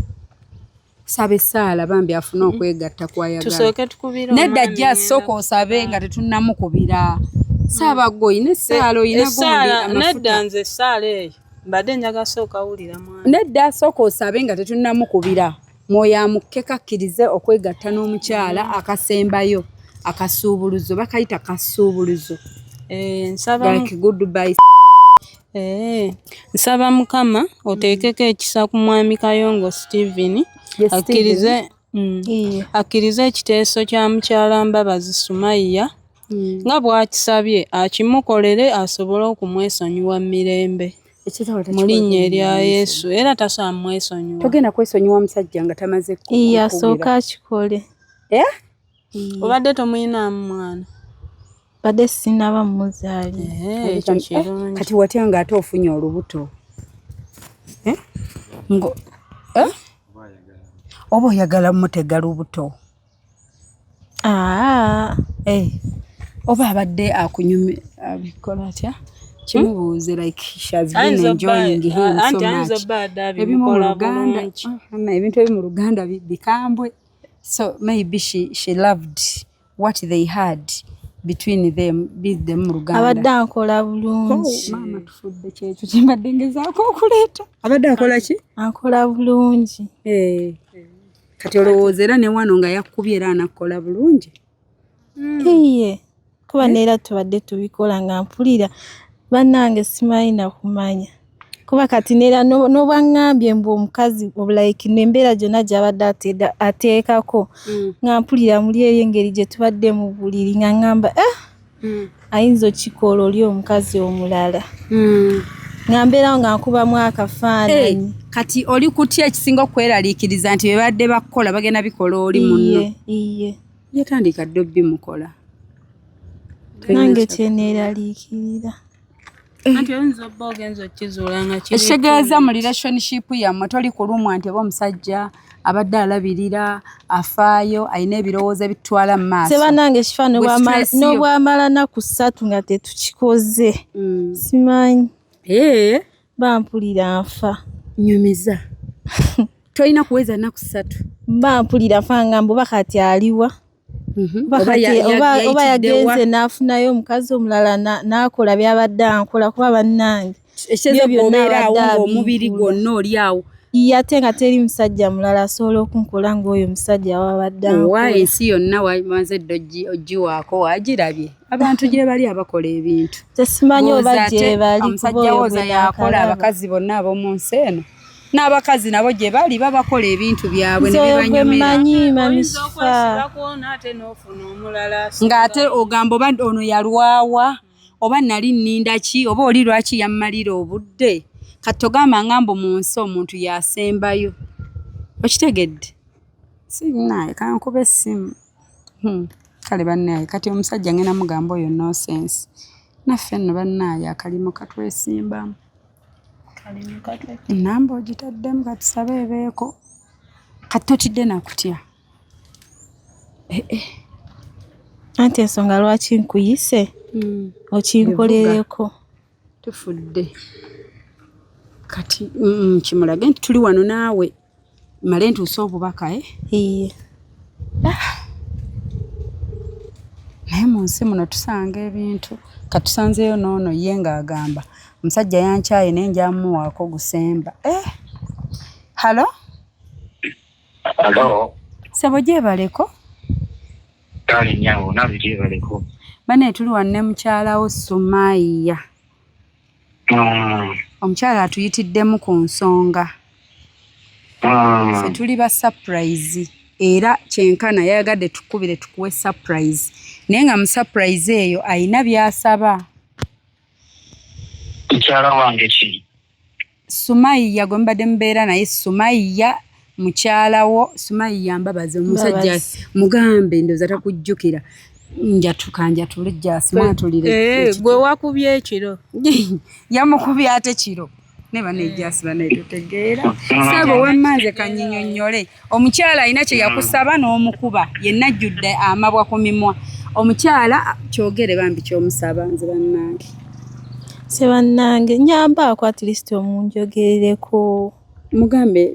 Saba essaala bambi afuna okwegatta kwayagala. Tusooke tukubira. Nedda jja soko osabe nga tetunnamukubira. Saba goyine essaala oyina gundi amafuta. Nedda nze essaala eyo. Mbadde njaga sooka wulira mwana. Nedda soko osabe nga tetunnamukubira. Mwoyo amukke kakkirize okwegatta n'omukyala akasembayo. Akasuubuluzo bakayita kasuubuluzo. Nsaba like goodbye. Nsaba Mukama oteekeko ekisa ku mwami Kayongo Steven akkirize ekiteeso kya mukyala Mbabazi Sumaiya nga bw'akisabye akimukolere asobole okumwesonyiwa mirembe mu linnya erya Yesu era tasobola mwesonyiwa. Togenda kwesonyiwa musajja nga tamaze kukubira. Asooka akikole. Obadde tomuyinaamu mwana? Badde sinaba muzaali. Kati watya nga ate ofunye olubuto? Oba oyagala mutega lubuto? Oba abadde akunyumira abikola atya? Kimubuuze like she has been enjoying him so much. Ebintu ebimu mu Luganda bikambwe. So maybe she loved what they had between them bid them Luganda. Abadde akola bulungi. Mama tufudde kyekyo kimbadde ngezaako okuleeta. Abadde akola ki? Akola bulungi. Kati olowooza era ne wano nga yakkubye era anakola bulungi. Iye. Kuba neera tubadde tubikola nga mpulira bannange simanyi na kumanya. Kuba kati neera n'obwaŋŋambye mbu omukazi obulayiki n'embeera gyonna gy'abadde ateekako nga mpulira muli eyo engeri gye tubadde mu buliri nga ŋŋamba ayinza okikola oli omukazi omulala. Nga mbeerawo nga nkubamu akafaananyi. Kati oli kutya ekisinga okweraliikiriza nti bye badde bakola bagenda bikola oli munno. Iye. Yatandika dde bimukola. Nange kyeneeraliikirira. Anti oyinza obba ogenza okkizuula nga kiri. Ekitegeeza mu relationship yammwe toli kulumwa nti oba omusajja abadde alabirira afaayo alina ebirowoozo ebitwala mu maaso. Seba nange ekifaananyi n'obwamala nnaku 3 nga tetukikoze. Simanyi. Bampulira nfa. Nyumiza. Tolina kuweza nnaku 3. Bampulira nfa nga mbuba kati aliwa. Oba yagenze n'afunayo omukazi omulala n'akola byabadde ankola kuba bannange. Ekitegeeza obeera awo ng'omubiri gwonna oli awo. Ate nga teri musajja mulala asobola okunkola ng'oyo omusajja wabadde ankola. Wa ensi yonna wamaze dde oggiwaako wagirabye. Abantu gye bali abakola ebintu. Tesimanyi oba gye bali. Omusajja wooza yakola abakazi bonna ab'omu nsi eno. N'abakazi nabo gye bali babakola ebintu byabwe ne bibanyomera. Ng'ate ogamba oba ono yalwawa oba nali nninda ki oba oli lwaki yammalira obudde. Kati togamba ngamba mu nsi omuntu yasembayo. Okitegedde? Sinnaye kankube essimu. Kale bannaye kati omusajja ngenda mugamba oyo nonsense. Naffe nno bannaye akalimu katwesimbamu. Namba ogitaddemu katusabe ebeeko. Kati totidde nakutya. Anti ensonga lwaki nkuyise okinkolereko. Tufudde. Kati kimulage nti tuli wano naawe male ntuuse obubaka Iye. Naye mu nsi muno tusanga ebintu katusanzeyo n'ono ye ng'agamba omusajja yankyaye naye njamuwaako gusemba. Halo? Halo? Sebo gyebaleko? Kale nyawo nabi gyebaleko. Bane tuli wanne mukyalawo Sumaiya. Omukyala atuyitiddemu ku nsonga. Ffe tuli ba surprise era kyenkana yayagadde tukubire tukuwe surprise. Naye nga mu surprise eyo ayina by'asaba. Mukyala wange ki? Sumaiya gwe mbadde mubeera naye Sumaiya mukyalawo. Sumaiya mbabaze omusajja mugambe ndoza takujjukira. Njatule jasimwatulire. Gwe wakubye ekiro. Yamukubye ate kiro. Neba nejasi banetutegeera. Sabo wemmanze kanyinyonnyole. Omukyala alina kye yakusaba n'omukuba. Yenna ajjudde amabwa ku mimwa. Omukyala kyogere bambi ky'omusaba nze bannange. Sebannange nyambaako at least omunjogerereko. Mugambe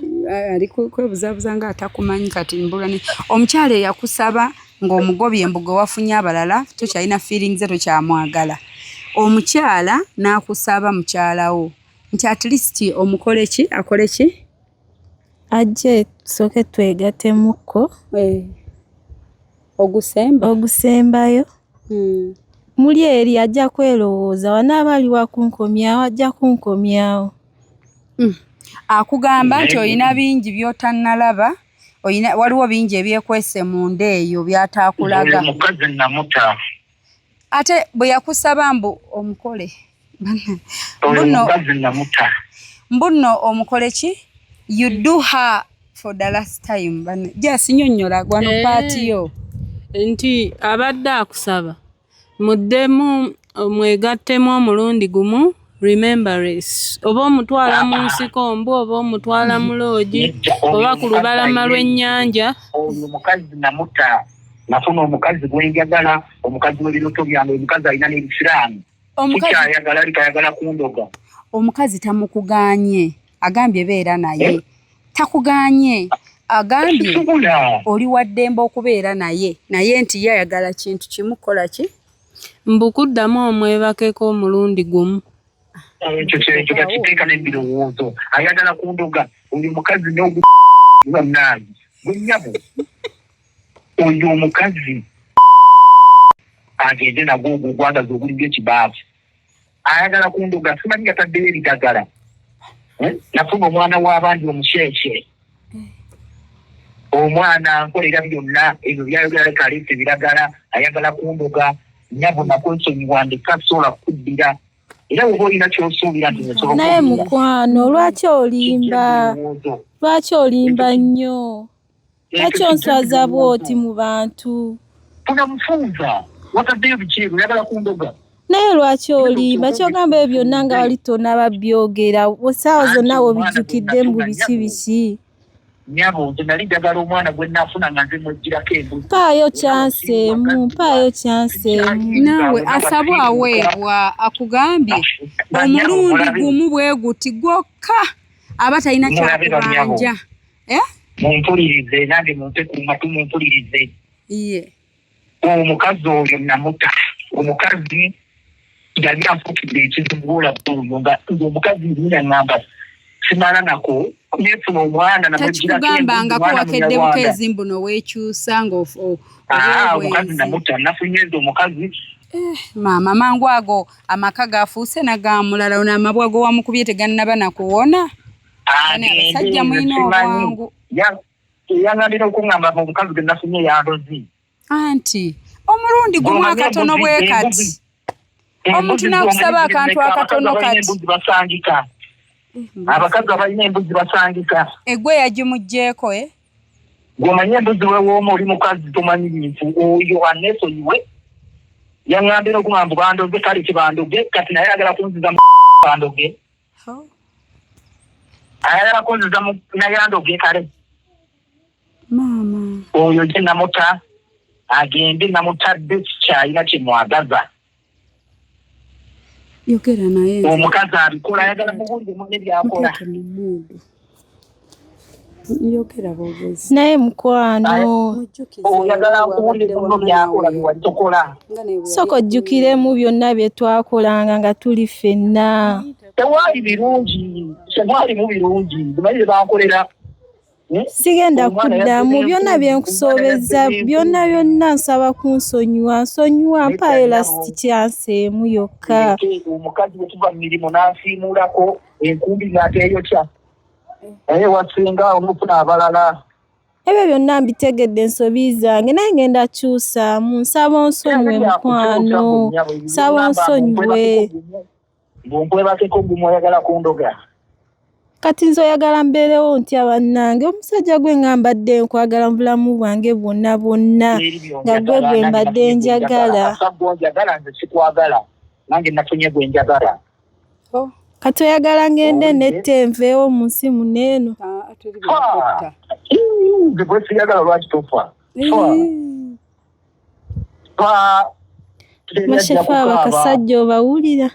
ali kwebuzaabuza nga atakumanyi kati mbulani. Omukyala yakusaba ng'omugobye embugo wafunye abalala tokyalina feelings ze tokyamwagala. Omukyala n'akusaba mukyalawo nti at least omukole ki akole ki ajje tusooke twegatemukko ogusembayo muli eri ajja kwerowooza wanaaba ali wakunkomyawo ajja kunkomyawo. Akugamba nti olina bingi by'otannalaba. Waliwo bingi ebyekwese munda eyo byataakulaga. Omukazi namuta. Ate bwe yakusaba mbu omukole. Omukazi namuta. Mbuno omukole ki? You do her for the last time. Jasinyonnyola gwano paati yo. Nti abadde akusaba. Muddemu mwegattemu omulundi gumu. Remembrance. Oba omutwala mu nsiko mbu oba omutwala mu loogi oba ku lubalama lw'ennyanja. Omukazi namuta. Nafuna omukazi gwenjagala, omukazi w'ebinoto byange, omukazi alina n'ebisiraamu. Kikyayagala likayagala kundoga. Omukazi tamukuganye. Agambye beera naye. Takuganye. Agambye oli wa ddembe okubeera naye. Naye nti yayagala kintu kimukola ki? mbukuddamu omwebakeko omulundi gumu. Ekyo kakiteeka n'ebirowoozo ayagala kundoga oyo mukazi n'ogubannaagi gwennyabo oyo omukazi agende nagwo ogwo ogwagaza ogulinga ekibaafu ayagala kundoga simanyi gataddeyo ebidagala nafuna omwana w'abandi omusheeshe omwana nkolera byonna ebyo byayogera leka aleeta ebiragala ayagala kundoga nyabo nakwensonyiwa ndeka sobola kuddira era oba olina kyosuubira nti naye mukwano lwaki olimba nnyo lwaki onswaza bwoti mu bantu tunamufunza wataddeyo bikeeru yagala kundoga naye lwaki olimba kyogamba ebyo byonna nga wali tonaba byogera osaawa zonna wobijjukidde mu biki biki nyabo nze nali njagala omwana gwe nnaafuna nga nze mujjirako embuzi mpaayo kyanseemu naawe asabwa aweebwa akugambye omulundi gumu bwe guti gwokka aba talina kyakubanja mumpulirize nange munte ku matu mumpulirize omukazi oyo namuta omukazi yali anfukidde ekizibu olabba oyo nga omukazi ninaŋŋamba simala nako nefuna omwana nakigambangako wakedde bukeezi mbuno weekyusa omukazi namuta nafunye nze omukazi maama mangu ago amaka gafuuse nagamulala n'amabwa go wamukubye tegannaba nakuwona abasajja mulina obwangu yangambira okuŋŋamba omukazi ge nafunye yandozi anti omulundi gumu akatono bwe kati omuntu nakusaba akantu akatono kati basangika abakazi abalina embuzi basangika egwe yagimugjeeko gwomanyi embuzi wewooma oli mukazi tomanyi bintu oyo aneesonyiwe yaŋŋambira okuŋŋamba bandoge kale kibandoge kati naye ayagala kunziza bandoge ayagala kunziza nayandoge kale maama oyo gye namuta agende namutadde kikyalina kyemwagaza yogera naye omukazi abikola ayagala mubuulire munne byakola yogera bwogezi naye mukwano oyagala nkuwulire muno byakola byewali tokola soko ojjukiremu byonna bye twakolanga nga tuli ffenna tewali birungi temwalimu birungi bimanyi bankolera sigenda kuddamu byonna byenkusoobeza byonna nsaba nsonyiwa mpaayo lasiti kyanseemu yokka omukazi bwe tuva mu mirimu n'ansiimuulako enkumbi ng'ateeyokya naye wasinga onofuna abalala ebyo byonna mbitegedde ensobi zange naye ngenda kyusaamu nsaba onsonyiwe mukwano nsaba onsonyiwe bw'onkwebakeko gumu oyagala kundoga kati nze oyagala mbeerewo ntya bannange omusajja gwe ngambadde nkwagala mu bulamu bwange bwonna nga gwe gwe mbadde njagala nze sikwagala nange nafunye gwe njagala kati oyagala ngende nette nveewo mu nsi muneeno nze bwe siyagala lwaki tofa mashefa abakasajja obawulira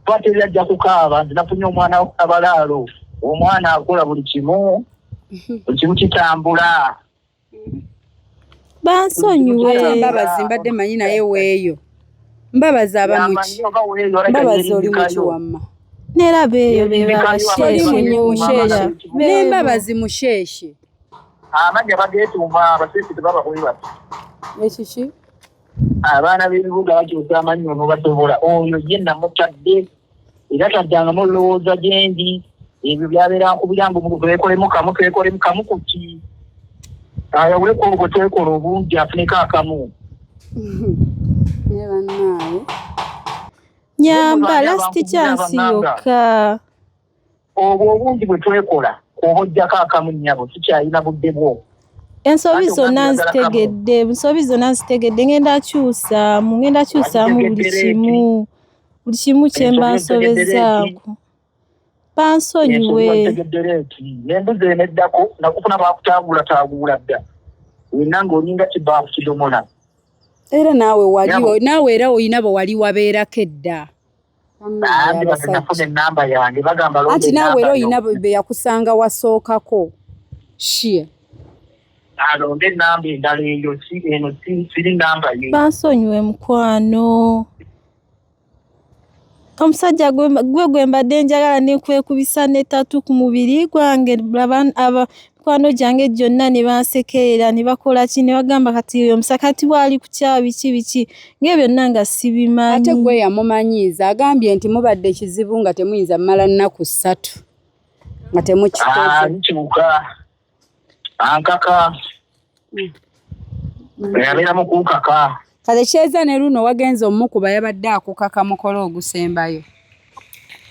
twateri ajja kukaaba nze nafunye omwana w'abalaalo omwana akola buli kimu kitambula bansonyiwe mbabazi mbadde manyi naye weeyo mbabazi abamuki mbabazi oli muki wamma neraba eyo bebabasheeshe nembabazi musheeshe amanya bageetuuma abasesi tebabakuli bati ekiki abaana b'ebibuga bakyusa amanyi ono basobola oyo ye namutadde era taddangamu olowooza gyendi ebyo byabeera nkubiranga omuntu twekolemu kamu twekolemu kamu kuki ayawuleko ogwo twekola obungi afuneko akamu ne bannaawe nyamba lasiti kyansi yokka obwo obungi bwe twekola oba ojjako akamu nnyabo sikyalina budde bwo ensobi zonna nzitegedde ngenda kyusaamu buli kimu kye mba nsobezaako bansonyiwe nembuzi eneddako nakufuna bakutaagula dda wenna ng'olinga kibaafu kidomola era naawe era olina bwe wali wabeerako edda nafuna ennamba yange bagamba anti naawe era olina be yakusanga wasookako shie alonde namba endala eyo eno siri namba ye. Bansonyiwe mukwano. Omusajja gwe mbadde njagala nekwekubisa n'ettatu ku mubiri gwange kwano gyange gyonna ne bansekerera ne bakola ki ne bagamba kati oyo omusakati bwali ku kyawa biki ng'ebyo byonna nga sibimanyi. Ate gwe yamumanyiiza agambye nti mubadde ekizibu nga temuyinza mmala nnaku 3 nga temukikoze. Nkyuka ankaka yabeera mu kunkaka. Kale kyeza ne luno wagenze omukuba yabadde akukaka mukolo ogusembayo.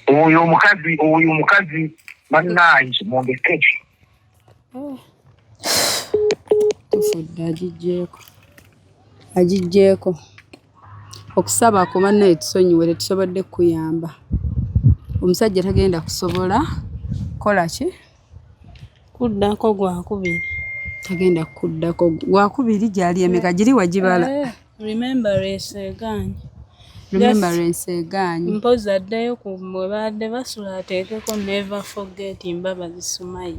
Oyo omukazi bannange mondeke. Tufudde agijjeeko okusaba ku bannaye tusonyiwe tetusobodde kuyamba. Omusajja tagenda kusobola kola ki? Kuddako gwakubiri. Tagenda kuddako gwakubiri gyali emeka giri wagibala. Remembrance egaanyi. Mpozi addeyo ku mwe badde basula ateekeko never forget Mbabazi Sumaya.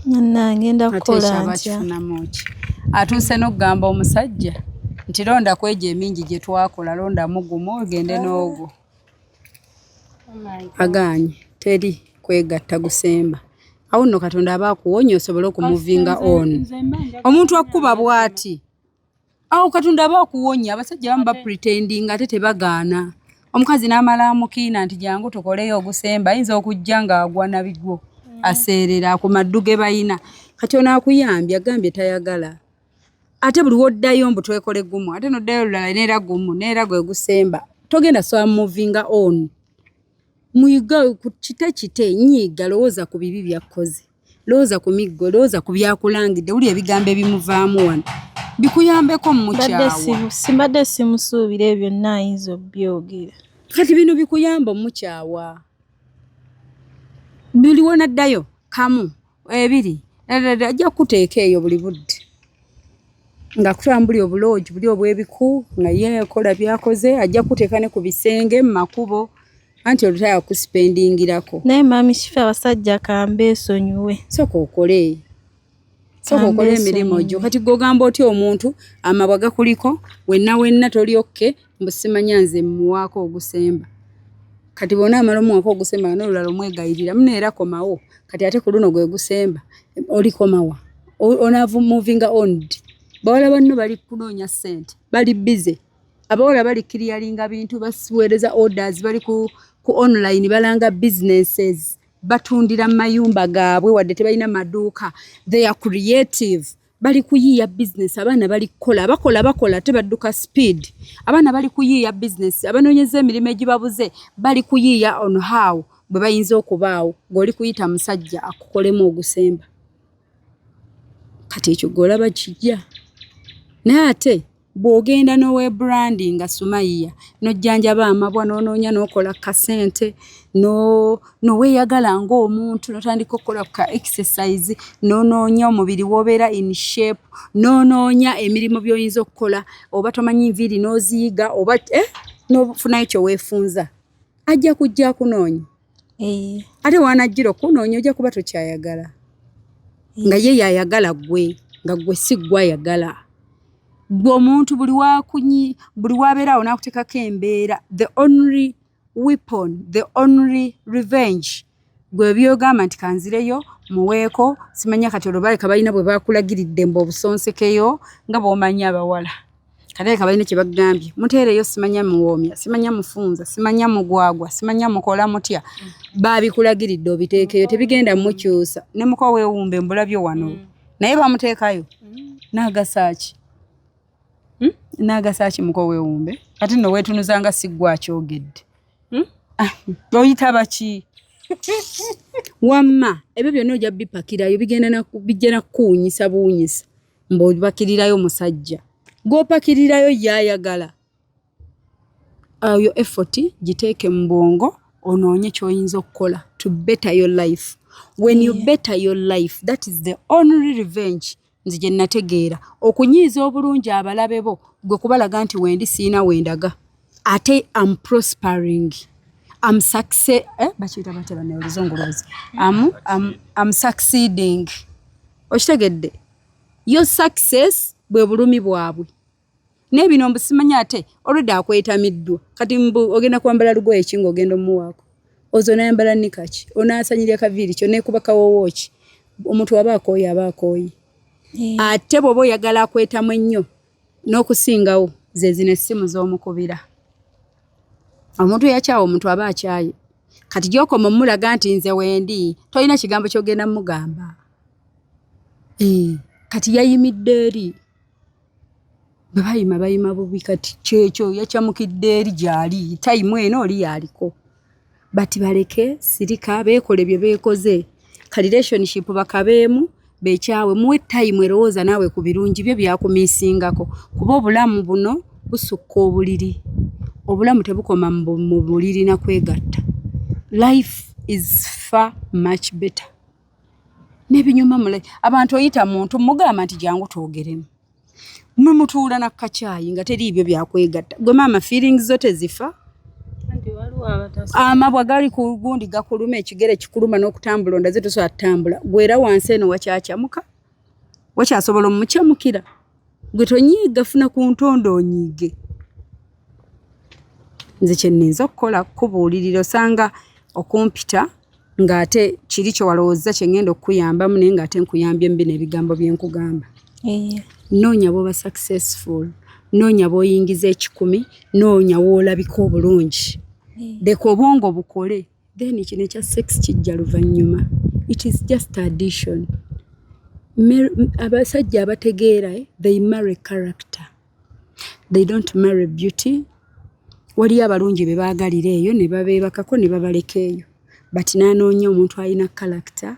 Ngenda kukola ntya. Atuuse n'okugamba omusajja nti londa kwejo emingi gye twakola londa mugumu ogende n'ogwo. Agaanyi teri kwegatta gusemba. Awo nno Katonda aba akuwonya osobole okumuvinga on. Omuntu akuba bw'ati. Awo Katonda aba akuwonya abasajja bamu pretending ate tebagaana. Omukazi n'amala amukiina nti jangu tukoleyo ogusemba ayinza okujja ng'agwa na bigwo. Aseerera ku maddu ge bayina. Kati ono akuyambye agambye tayagala. Ate buli woddayo mbu twekole gumu ate noddayo lulala neera gumu neera gwe gusemba. Togenda so muvinga on. Muyiga ku kite nyiga lowooza ku bibi byakoze. Lowooza ku miggo, lowooza ku byakulangidde wuli ebigambo ebimuvaamu wano. Bikuyambeko mu kyawa. Simbadde simusuubira ebyo nayinza obyogera. Kati bino bikuyamba mu kyawa. Buli wona ddayo kamu ebiri ajja kuteeka eyo buli budde. Nga kutambuli obuloogi buli obwebiku nga yeekola byakoze ajja kuteeka ne ku bisenge mu makubo. Anti olutaya kuspendingirako. Naye mami kifa abasajja kambe esonyiwe. Soka okole emirimu gyo. Kati gogamba otya omuntu amabwa gakuliko wenna tolyokke mbusimanya nze muwaako ogusemba. Kati bona amala omuwaako ogusemba n'olulala omwegayirira muneera komawo. Kati ate ku luno gwe gusemba oli komawa. Onavu moving on. Bawala banno bali kunoonya ssente. Bali busy. Abawala bali clearinga bintu basiweereza orders bali ku online balanga businesses batundira mayumba gaabwe wadde tebalina maduuka. They are creative. Bali kuyiya business abaana bali bakola tebadduka speed. Abaana bali kuyiya business abanoonyeza emirimu egibabuze bali kuyiya on how bwe bayinza okubaawo ng'oli kuyita musajja akukolemu ogusemba. Kati ekyo golaba kijja. Naye ate bw'ogenda n'owe branding nga Sumaya n'ojjanjaba amabwa n'onoonya n'okola kasente n'oweeyagala ng'omuntu n'otandika okukola ka exercise n'onoonya omubiri w'obeera in shape n'onoonya emirimu by'oyinza okukola oba tomanyi nviiri n'oziyiga oba n'ofunayo kye weefunza ajja kujja kunoonya. Ate wanajjira okunoonya ojja kuba tokyayagala nga ye yayagala gwe nga gwe si gwayagala. Gwe omuntu buli wabeerawo n'akuteekako embeera the only weapon, the only revenge gwe byogamba nti kanzireyo muweeko simanya kati olwobaleka balina bwe bakulagiridde mbu obusonsekeyo nga bw'omanya abawala. Kaleka balina kye bagambye muteereyo simanya muwoomya simanya mufunza simanya mugwagwa simanya mukola mutya baabikulagiridde obiteekeyo tebigenda mukyusa ne muko weewumbe mbulabyo wano naye bamuteekayo n'agasaaki n'agasaaki muko weewumbe ate nno weetunuzanga siggwa kyogedde oyita baki wamma ebyo byonna ojja bipakirayo bijja nakuwunyisa buwunyisa mb'obipakirirayo musajja gw'opakirirayo yayagala. Your effort giteeke mu bwongo onoonye ky'oyinza okukola to better your life. When you better your life, that is the only revenge nze gye nategeera okunyiiza obulungi abalabe bo gwe kubalaga nti wendi siina wendaga ate am prospering am success bakiyita bateba ne oluzungulozi am succeeding okitegedde Your success bwe bulumi bwabwe. Nebino mbusimanya ate already akwetamiddwa. Kati mbu ogenda kwambala lugoye ekingo ogenda omuwaako. Ozo nayambala nikachi. Onasanyirya kaviri kyo nekuba kawowoki. Omuntu abakooyi. Ate bwoba oyagala akwetamu ennyo n'okusingawo ze zino essimu z'omukubira. Omuntu yakyawa omuntu aba akyaye. Kati gy'okoma omulaga nti nze wendi tolina kigambo ky'ogenda mugamba. Kati yayimidde eri. Bwe bayima bubi kati kyekyo yakyamukidde eri gy'ali. Tayimu eno oli yaliko. Bati baleke sirika beekole bye beekoze. Ka relationship bakabeemu bekyawe muwe time erowooza naawe ku birungi bye byakumiisingako. Kuba obulamu buno busukka obuliri. Obulamu tebukoma mu buliri na kwegatta. Life is far much better. Nebinyuma mule abantu oyita muntu mugamba nti jangu twogeremu. Mumutuula na kachayi nga teri ibyo byakwegatta. Gwe mama feelings zote zifa. Amabwa gali ku gundi gakuluma ekigere kikuluma n'okutambula ndaze toso atambula. Gwera wansi eno wakyachamuka. Wakyasobola omukyamukira. Gwe tonyiga funa ku ntondo onyige. Nze kyenninza okukola kubuulirira osanga okumpita ng'ate kiri kyo walowooza kye ngenda okuyambamu naye ng'ate nkuyambye mbi n'ebigambo bye nkugamba. Noonya bw'oba successful. Noonya bw'oyingiza 10. Noonya w'olabika obulungi. Leka obwongo bukole. Then kino ekya sex kijja luvannyuma. It is just addition. Abasajja abategeera they marry character. They don't marry beauty. Wali abalungi be baagalira eyo ne babeebakako ne babaleka eyo. But nanoonya omuntu alina character,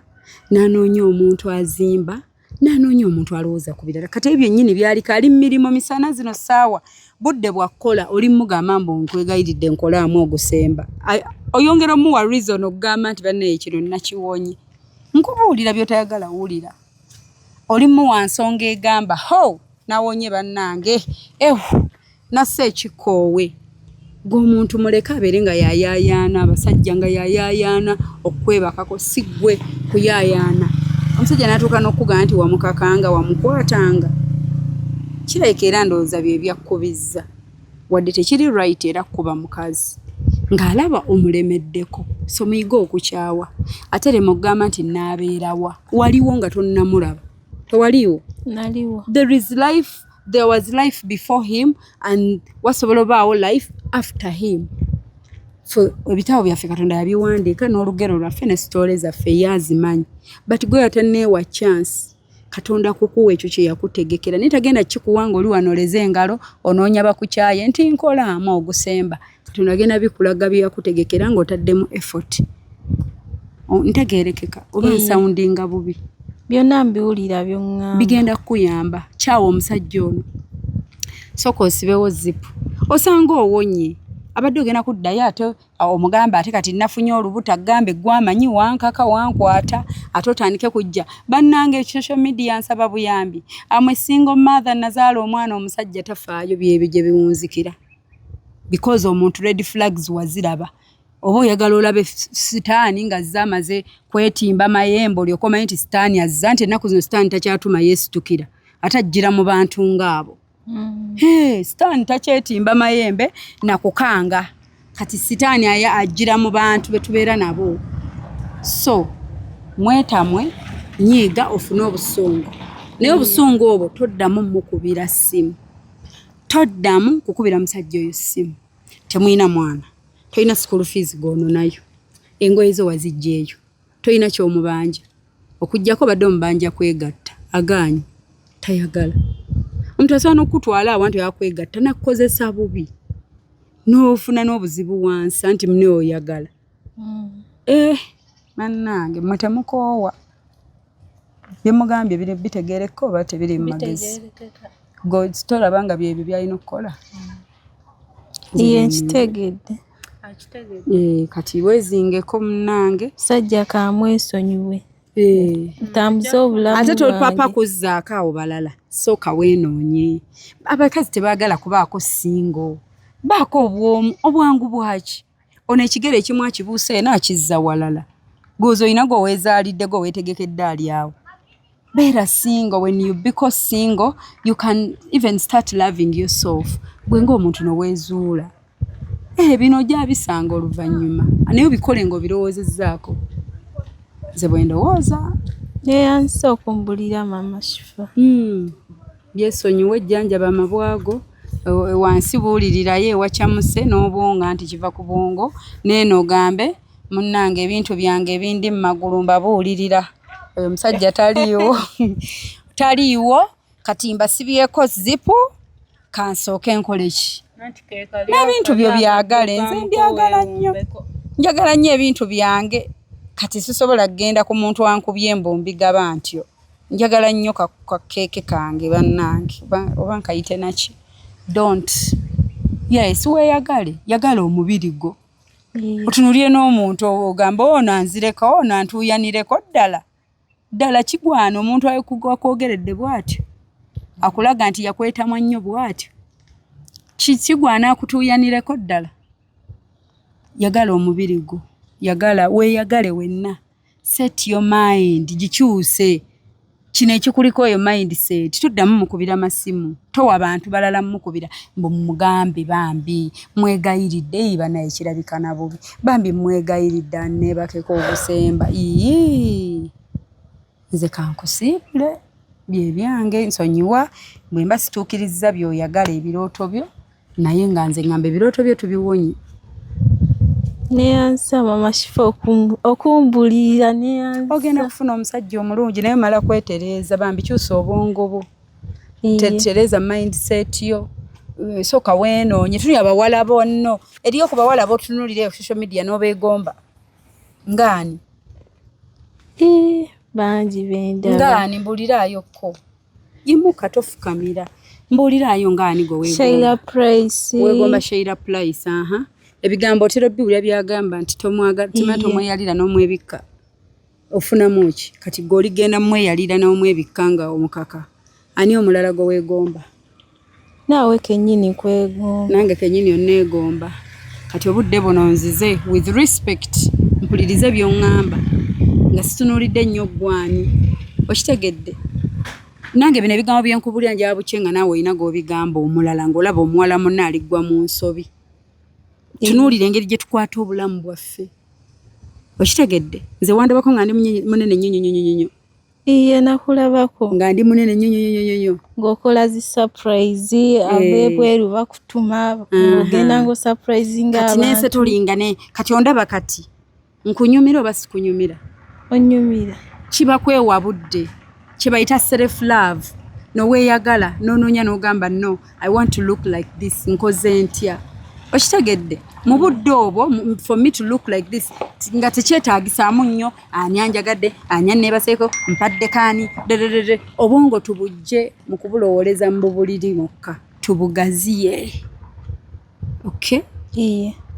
nanoonya omuntu azimba, nanoonya omuntu alowooza ku birala. Kati ebyo nnyini byalika ali mmirimo misana zino ssaawa. Budde bwakkola oli mugamba mbu nkwegayiridde nkolaamu ogusemba. Oyongera omuwa reason okugamba nti banne kino nakiwonye. Nkubuulira by'otayagala wulira. Oli muwa nsonga egamba ho nawonye bannange. Nasse ekikoowe. G'omuntu muleka abeere nga yayaayaana abasajja nga yayaayaana okwebakako si ggwe kuyaayaana. Omusajja n'atuuka n'okugamba nti wamukakanga wamukwatanga. Kirabika era ndowooza bye byakkubizza. Wadde tekiri right era kuba mukazi. Ng'alaba omulemeddeko. So muyiga okukyawa. Ate lema okugamba nti naabeerawa. Waliwo nga tonnamulaba. Tewaliwo? Naliwo. There was life before him and wasobola obaawo life after him. Ebitabo byaffe Katonda yabiwandiika n'olugero lwaffe ne stories zaffe yazimanyi. But gwe yatanneewa chance. Katonda kukuwa ekyo kye yakutegekera. Nitagenda kikuwanga oli wanoleze engalo onoonya bakukyaye nti nkolaamu ogusemba. Katonda agenda bikulaga bye yakutegekera ng'otaddemu effort. Ntegeerekeka oba nsoundinga bubi. Byonna mbiwulira by'oŋŋamba. Bigenda kukuyamba. Kyawa omusajja ono. Sooka osibewo zipu. Osanga owonye. Abadde ogenda kuddayo ate omugamba ate kati nafunye olubuto agambe gwamanyi wankaka wankwata ate otandike kujja. Bannange social media nsaba buyambi. Amwe single mother nazaala omwana omusajja tafaayo byebyo gye biwunzikira. Because omuntu red flags waziraba. Oba oyagala olabe sitaani nga zamaze kwetimba mayembo olyokomanyi nti sitaani azza nti ennaku zino sitaani takyatuma yeesitukira ate ajjira mu bantu ng'abo. Sitaani takyetimba mayembe nakukanga kati sitaani ajjira mu bantu be tubeera nabo. So mwetamwe nyiiga ofune obusungu. Naye obusungu obwo toddamu mukubira ssimu. Toddamu kukubira musajja oyo ssimu. Temuyina mwana. Toyina school fees gono nayo. Engoye zo wazijjeeyo. Toyina ky'omubanja. Okujjako badde omubanja kwegatta. Agaanyi. Tayagala. Omuntu asobola n'okutwala awantu yakwegatta nakukozesa bubi. N'ofuna n'obuzibu wansi anti mune oyagala. Bannange mmwe temukoowa. Bye mugambye bitegeereka oba tebiri mu magezi. God tolaba nga byebyo byalina okukola. Iye nkitegedde. Kati wezingeko munnange. Sajja kamwesonyiwe. Tambuza obulamu ate tolipapa kuzzaako awo balala. Sooka weenoonye. Abakazi tebaagala kubaako singo. Baako obwangu bwaki. Ono ekigere ekimu akibuuse eno akizza walala. Gozo oyina gwe weezaalidde gwe weetegekedde ali awo. beera single. When you become single, you can even start loving yourself. Bwenga omuntu nowezuula bino jja bisanga oluvannyuma naye obikole ng'obirowoozezzaako. Nze bwe ndowooza neyansa okumbulira Mama Shifa. Byesonyiwe ejjanjaba amabwago wansi buulirirayo ewakyamuse n'obwonga nti kiva ku bwongo neeno ogambe munnange ebintu byange ebindi mu magulu mbabuulirira. Oyo musajja taliiwo kati mbasibyeko zipu kansooke nkole ki n'ebintu byo byagale. Nze mbyagala nnyo, njagala nnyo ebintu byange kati sisobola kgenda ku muntu wankubye embumbiga ntyo. Njagala nnyo kakeeke kange bannange oba nkayite naki. Don't. Yes, weeyagale, yagala omubiri gwo. Otunuulire n'omuntu ogamba ono anzireka ono antuuyanireko ddala kigwana omuntu akwogeredde bw'atyo akulaga nti yakwetamwa nnyo bw'atyo kigwana akutuuyanireko ddala. Yagala omubiri gwo, yagala weeyagale wenna. Set your mind, gikyuse. Kino ekikuliko eyo mindset tuddamu mukubira masimu, towa abantu balala mukubira mbu mugambe bambi mwegayiridde iba naye kirabika na bubi bambi mwegayiridde nebakeko obusemba. Nze kankusiibule bye byange nsonyiwa bwe mba situukiriza by'oyagala ebirooto byo naye nga nze ngamba ebirooto byo tubiwonye. Neyansa Mama Shifa okumbulira neyansa. Ogenda kufuna omusajja omulungi naye mala kwetereeza bambi kyusa obwongo bwo. Tetereza mindset yo. Soka weenoonye tuli abawala bonno eriyo ku bawala botunulire social media n'obeegomba. Ngaani? Bangi bendala. Ngaani mbuliraayokko. Yimuka tofukamira. Mbuliraayo ngaani gwe weegomba. Sheila Price. Weegomba Sheila Price, ebigambo otera by'ulya byagamba nti tomweyalira n'omwebikka ofunamu ki kati g'oligenda mweyalira n'omwebikka nga omukaka ani omulala gwe weegomba? Naawe kennyini kwegomba. Nange kennyini onneegomba kati obudde buno nzize with respect mpulirize by'oŋŋamba nga situnuulidde nnyo gwani okitegedde. Nange bino ebigambo byenkubulira njaba buke nga naawe olina g'obigamba omulala ng'olaba omuwala munna aliggwa mu nsobi. Tunuulire engeri gye tukwata obulamu bwaffe. Okitegedde? Nze wandabako nga ndi munene nnyo. Iye nakulabako. Nga ndi munene nnyo. Ng'okola zi surprise abebweru bakutuma ogenda ngo surprising abantu. Kati nense tulingane kati ondaba kati nkunyumira oba sikunyumira? Onyumira. Kiba kwewa budde. Kye bayita self love. Noweeyagala n'onoonya n'ogamba no I want to look like this nkoze ntya. Okitegedde mu budde obwo for me to look like this nga tekyetaagisaamu nnyo ani anjagadde ani anneebaseeko mpadde kaani obwongo tubujje mu kubulowooleza mu bubuliri mukka tubugaziye. Okay?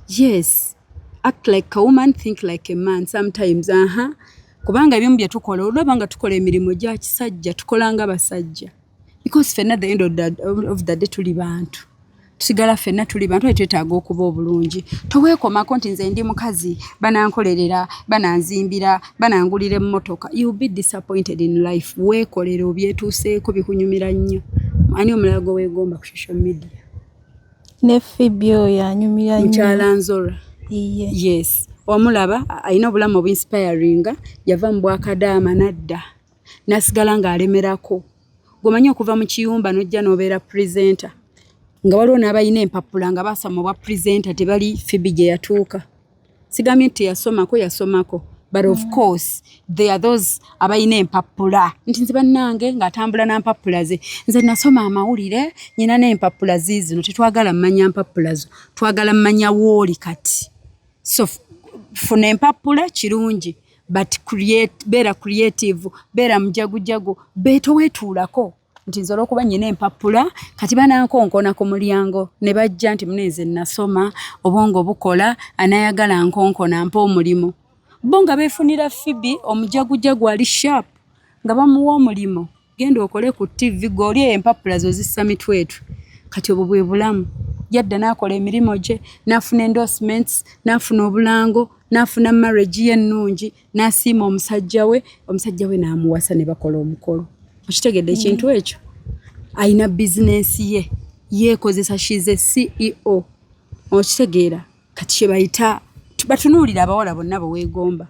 Yes. Act like a woman, think like a man sometimes. Kubanga ebimu bye tukola olaba nga tukola emirimu gya kisajja tukola nga basajja because fenna the end of the day tuli bantu. Tusigala fenna tuli bantu twetaaga okuba obulungi. Toweekomako nti nze ndi mukazi banankolerera bananzimbira banangulira emmotoka. You will be disappointed in life. Weekolera obyetuuseeko bikunyumira nnyo. Ani omulala gwe weegomba ku social media? Ne Phoebe oyo anyumira nnyo. Mukyala Nzora. Yes. Wamulaba alina obulamu obinspiring yava mu bwakadaama nadda nasigala ng'alemerako. Gomanyi okuva mu kiyumba n'ojja n'obeera presenter. Nga waliwo n'abalina empapula nga basoma bwa presenter tebali Phoebe gye yatuuka. Sigambye nti yasomako but of course there are those abalina empapula nti nze bannange ng'atambula na mpapula ze nze nasoma amawulire nyina n'empapula zizino tetwagala mmanya mpapula zo twagala mmanya wooli kati. So funa empapula kirungi but beera creative beera mujagujagu toweetuulako nti nsobola okuba nnyina empapula kati banankonkona ku mulyango ne bajja nti muneze nasoma obwongo bukola anayagala nkonkona mpa omulimu bo nga beefunira Phoebe omujagujagu ali sharp nga bamuwa omulimu genda okole ku TV g'oli empapula zo zissa mitwetu kati obwo bwe bulamu yadda n'akola emirimu gye n'afuna endorsements n'afuna obulango n'afuna marriage ye ennungi n'asiima omusajja we n'amuwasa ne bakola omukolo. Okitegedde ekintu ekyo? Ayina bizinensi ye yeekozesa, she's a CEO. Okitegeera kati kye bayita batunuulira abawala bonna beweegomba.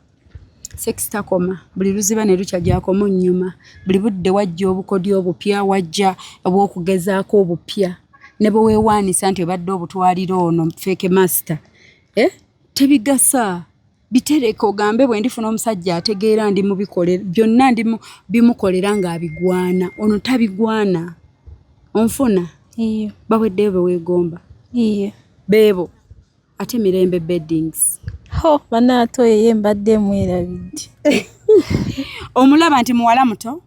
Sex takoma, buli luziba ne lukya gyakoma nnyuma, buli budde wajja obukodyo obupya, wajja obw'okugezaako obupya ne bwe weewaanisa nti obadde obutwalira ono fake master. Tebigasa, bitereke ogambe bwe ndifuna omusajja ategeera ndi mu bikolera byonna ndi bimukolera ng'abigwana, ono tabigwana. Onfuna? Iyo. Baweddeyo beweegomba. Iyo. Beebo ate Mirembe Beddings. Banaatoye ye mbadde mwerabidde. Omulaba nti muwala muto?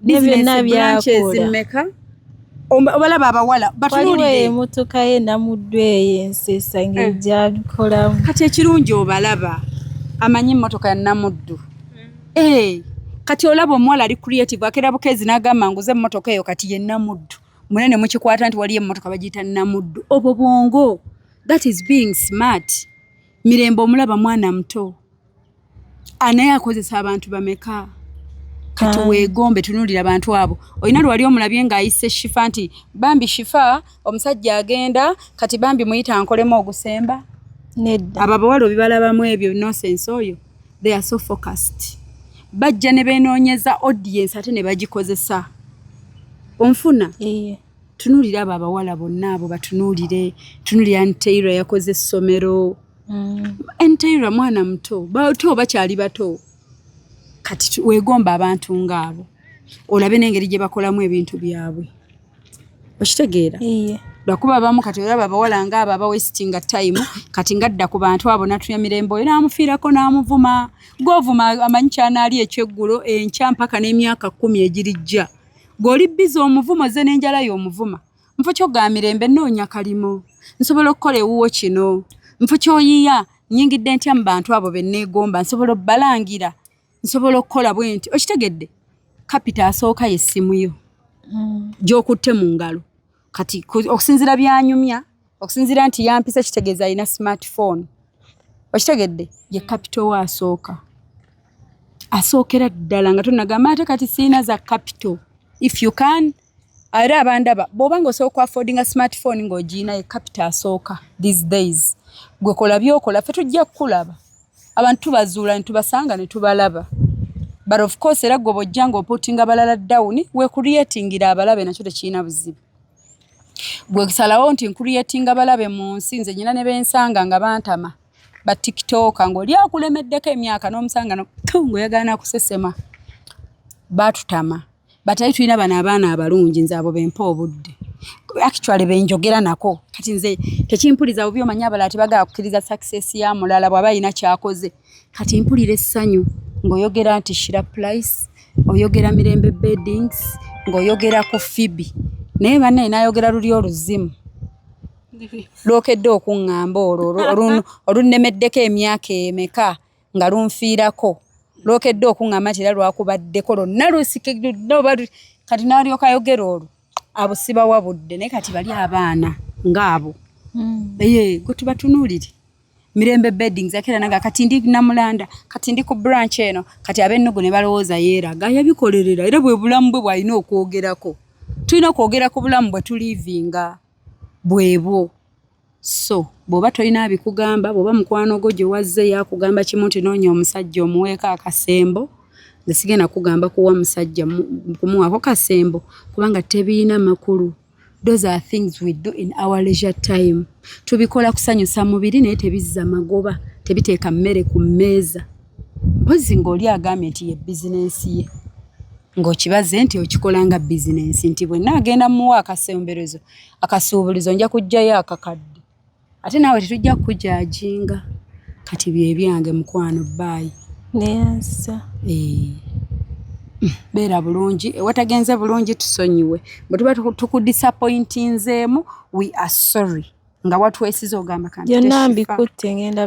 Business branches mmeka? Obalaba abawala batunuulire. Waliwo emmotoka ye Namuddwa Ensesa ng'egyabikolamu. Kati ekirungi obalaba amanyi emmotoka ya Namuddu. Kati olaba omuwala ali creative akera bukezi n'agamba nguze emmotoka eyo kati ye Namuddu. Munene mukikwata nti waliyo emmotoka bagiyita Namuddu. Obwo bwongo. That is being smart. Mirembe omulaba mwana muto. Anaye akozesa abantu bameka. Kati weegombe tunuulira abantu abo. Oyina lwali omulabye ng'ayise Shifa nti bambi Shifa omusajja agenda kati bambi muyita ankolemu ogusemba. Nedda. Abo abawala obibalabamu ebyo nonsense oyo. They are so focused. Bajja ne beenoonyeza audience ate ne bagikozesa. Onfuna? Tunuulira abo abawala bonna abo batunuulire. Tunuulira Ntaylor yakoze essomero. Ntaylor mwana muto. Bato bakyali bato. Kati weegomba abantu ng'abo. Olabe n'engeri gye bakolamu ebintu byabwe. Okitegeera? Lwakuba abamu kati olaba abawala ng'abo abawesitinga time kati ngadda ku bantu abo natuya Mirembe oyo n'amufiirako n'amuvuma. Gw'ovuma amanyi kyanaali ekyeggulo enkya mpaka n'emyaka 10 egirijja. Gw'oli bizi omuvumo ze n'enjala y'omuvuma. Nfo kyogga Mirembe nnoonya kalimo. Nsobola okukola ewuwo kino. Nfo kyoyiya nnyingidde ntya mu bantu abo be nneegomba. Nsobola obbalangira. Nsobola okukola bwenti. Okitegedde? Kapita asooka y'essimu yo. Gy'okutte mu ngalo. Kati okusinzira byanyumya, okusinzira nti yampisa kitegeeza alina smartphone. Okitegedde? Ye kapito wa asooka. Asookera ddala nga tonagamba ate kati siina za kapito. If you can, era abandaba bw'oba ng'osooka affordinga smartphone ng'ogiina ye kapito asooka these days. Gwe kola by'okola ffe tujja kukulaba. Abantu bazuula ne tubasanga ne tubalaba. But of course era gwe bw'ojja ng'oputinga balala down we creatingira abalabe nakyo tekiina buzibu. Gwe kusalawo nti creatinga abalabe mu nsi nze nyina ne bensanga nga bantama ba TikTok ng'oli akulemeddeko emyaka n'omusanga ng'oyagala kusesema. Batutama. Batayi tulina bano abaana abalungi nze abo bempa obudde. Actually benjogera nako. Kati nze tekimpuliza bubi omanyi abalala tebagala kukkiriza success ya mulala bw'aba alina kyakoze. Kati mpulira essanyu ng'oyogera nti Shira Price, oyogera Mirembe Beddings, ng'oyogera ku Phoebe. Naye banne n'ayogera luli oluzimu. Lwokedde okuŋŋamba olwo olunnemeddeko emyaka emeka nga lunfiirako. Lwokedde okuŋŋamba nti era lwakubaddeko lwonna kati n'alyoka ayogera olwo. Abo sibawabudde naye kati bali abaana ng'abo. Gwe tubatunuulire. Mirembe Beddings akera naga kati ndi Namulanda, kati ndi ku branch eno, kati ab'ennugu ne balowooza yeeraga yabikolerera era bwe bulamu bwe bwalina okwogerako. Tulina okwogera ku bulamu bwe tulivinga bwebwo. So bw'oba tolina abikugamba, bw'oba mukwano gwo gye wazze yakugamba kimu nti noonya omusajja omuweeko akasembo, nze sigenda kugamba kuwa musajja kumuwaako kasembo kubanga tebiina makulu. Those are things we do in our leisure time. Tubikola kusanyusa mubiri naye tebizza magoba, tebiteeka mmere ku mmeeza. Mpozi ng'oli agambye nti ye bizinensi ye. Ng'okibaze nti okikola nga bizinensi nti bwe naagenda muwa akasemberezo akasuubulizo nja kujjayo akakadde. Ate naawe tetujja kukujajinga. Kati bye byange mukwano baayi. Neyansa. Beera bulungi, watagenze bulungi tusonyiwe. Bwe tuba tukudisappointinzeemu, we are sorry. Nga watwesiza ogamba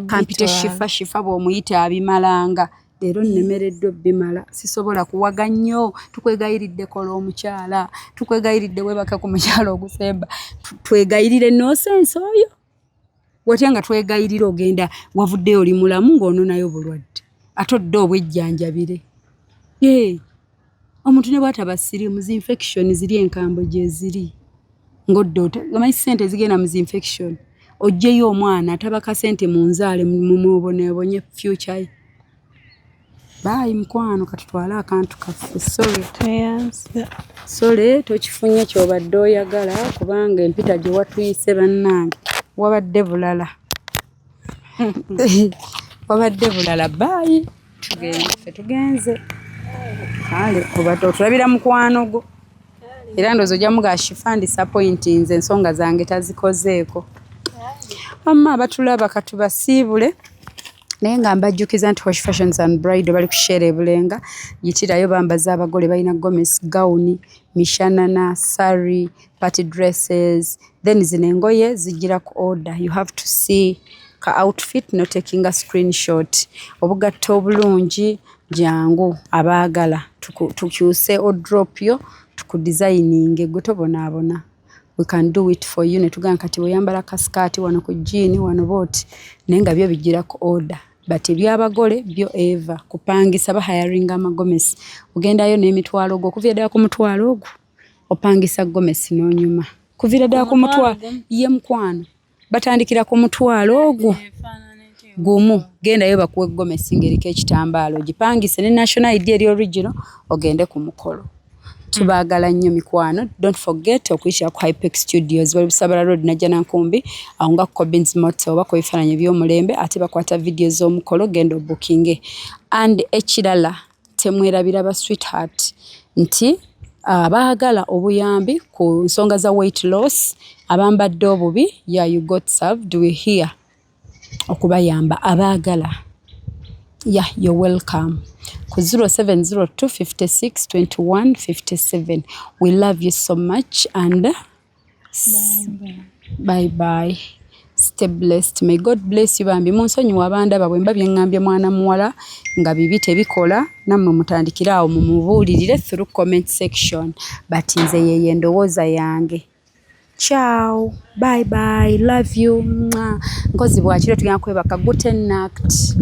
kampite Shifa. Shifa bw'omuyita abimalanga. leero nnemereddwa bimala sisobola kuwaga nnyo tukwegayiridde kola omukyala tukwegayiridde webaka ku mukyala ogusemba twegayirire nosense oyo watya nga twegayirira ogenda wavuddeyo oli mulamu ng'ononayo bulwadde ate odde obwejjanjabire omuntu ne bw'ataba siriimu zi infection ziri enkambo gye ziri ng'odde omanyi ssente zigenda mu zi infection oggyeyo omwana atabaka ssente mu nzaale mumuboneebonye future ye baayi mukwano katutwale akantu kaffe sole tokifunye ky'obadde oyagala kubanga empita gye watuyise bannange wabadde bulala baayi tugenze kale obadde otulabira mukwano gwo era ndoozi ojjamu gashifa disappointinze ensonga zange tazikozeeko amma abatulaba katubasiibule naye nga mbajjukiza nti Wash Fashions and Bridal bali kusheera ebulenga yitirayo bambaza abagole balina gomesi gawuni mishanana sari party dresses then zino engoye zigira ku order you have to see ka outfit no taking a screenshot obugatta obulungi jangu abaagala tukyuse o drop yo tukudesigninge gwe tobonaabona we can do it for you netugamba kati oyambala kaskati wano ku jean wano boti naye nga byo bigira ku order but ebyabagole byo eva kupangisa ba hiring amagomesi ugendayo n'emitwalo gwo kuvira ddala ku mutwalo ogwo opangisa gomesi n'onyuma kuvira ddala ku mutwalo ye mukwano batandikira ku mutwalo ogwo gumu gendayo bakuwe gomesi ng'eriko ekitambaalo gipangise ne national ID eri original ogende ku mukolo tubaagala nnyo mikwano don't forget okuyitira ku Hypex Studios bali Busabala Road najja Nankumbi awo nga Cobbins Moto oba ku bifaananyi by'omulembe ate bakwata video z'omukolo genda obookinge and ekirala temwerabira ba sweetheart nti abaagala obuyambi ku nsonga za weight loss abambadde obubi you got served we here okubayamba abaagala you're welcome ku 0702562157 we love you so much and bye stay blessed may God bless you bambi munsonyiwa abandaba bwe mbabye ngambye mwana muwala nga bibi tebikola nammwe mutandikira awo mumubuulirire through comment section but nze yeye ndowooza yange ciao bye love you nkozi bwakiro tugenda kwebaka good night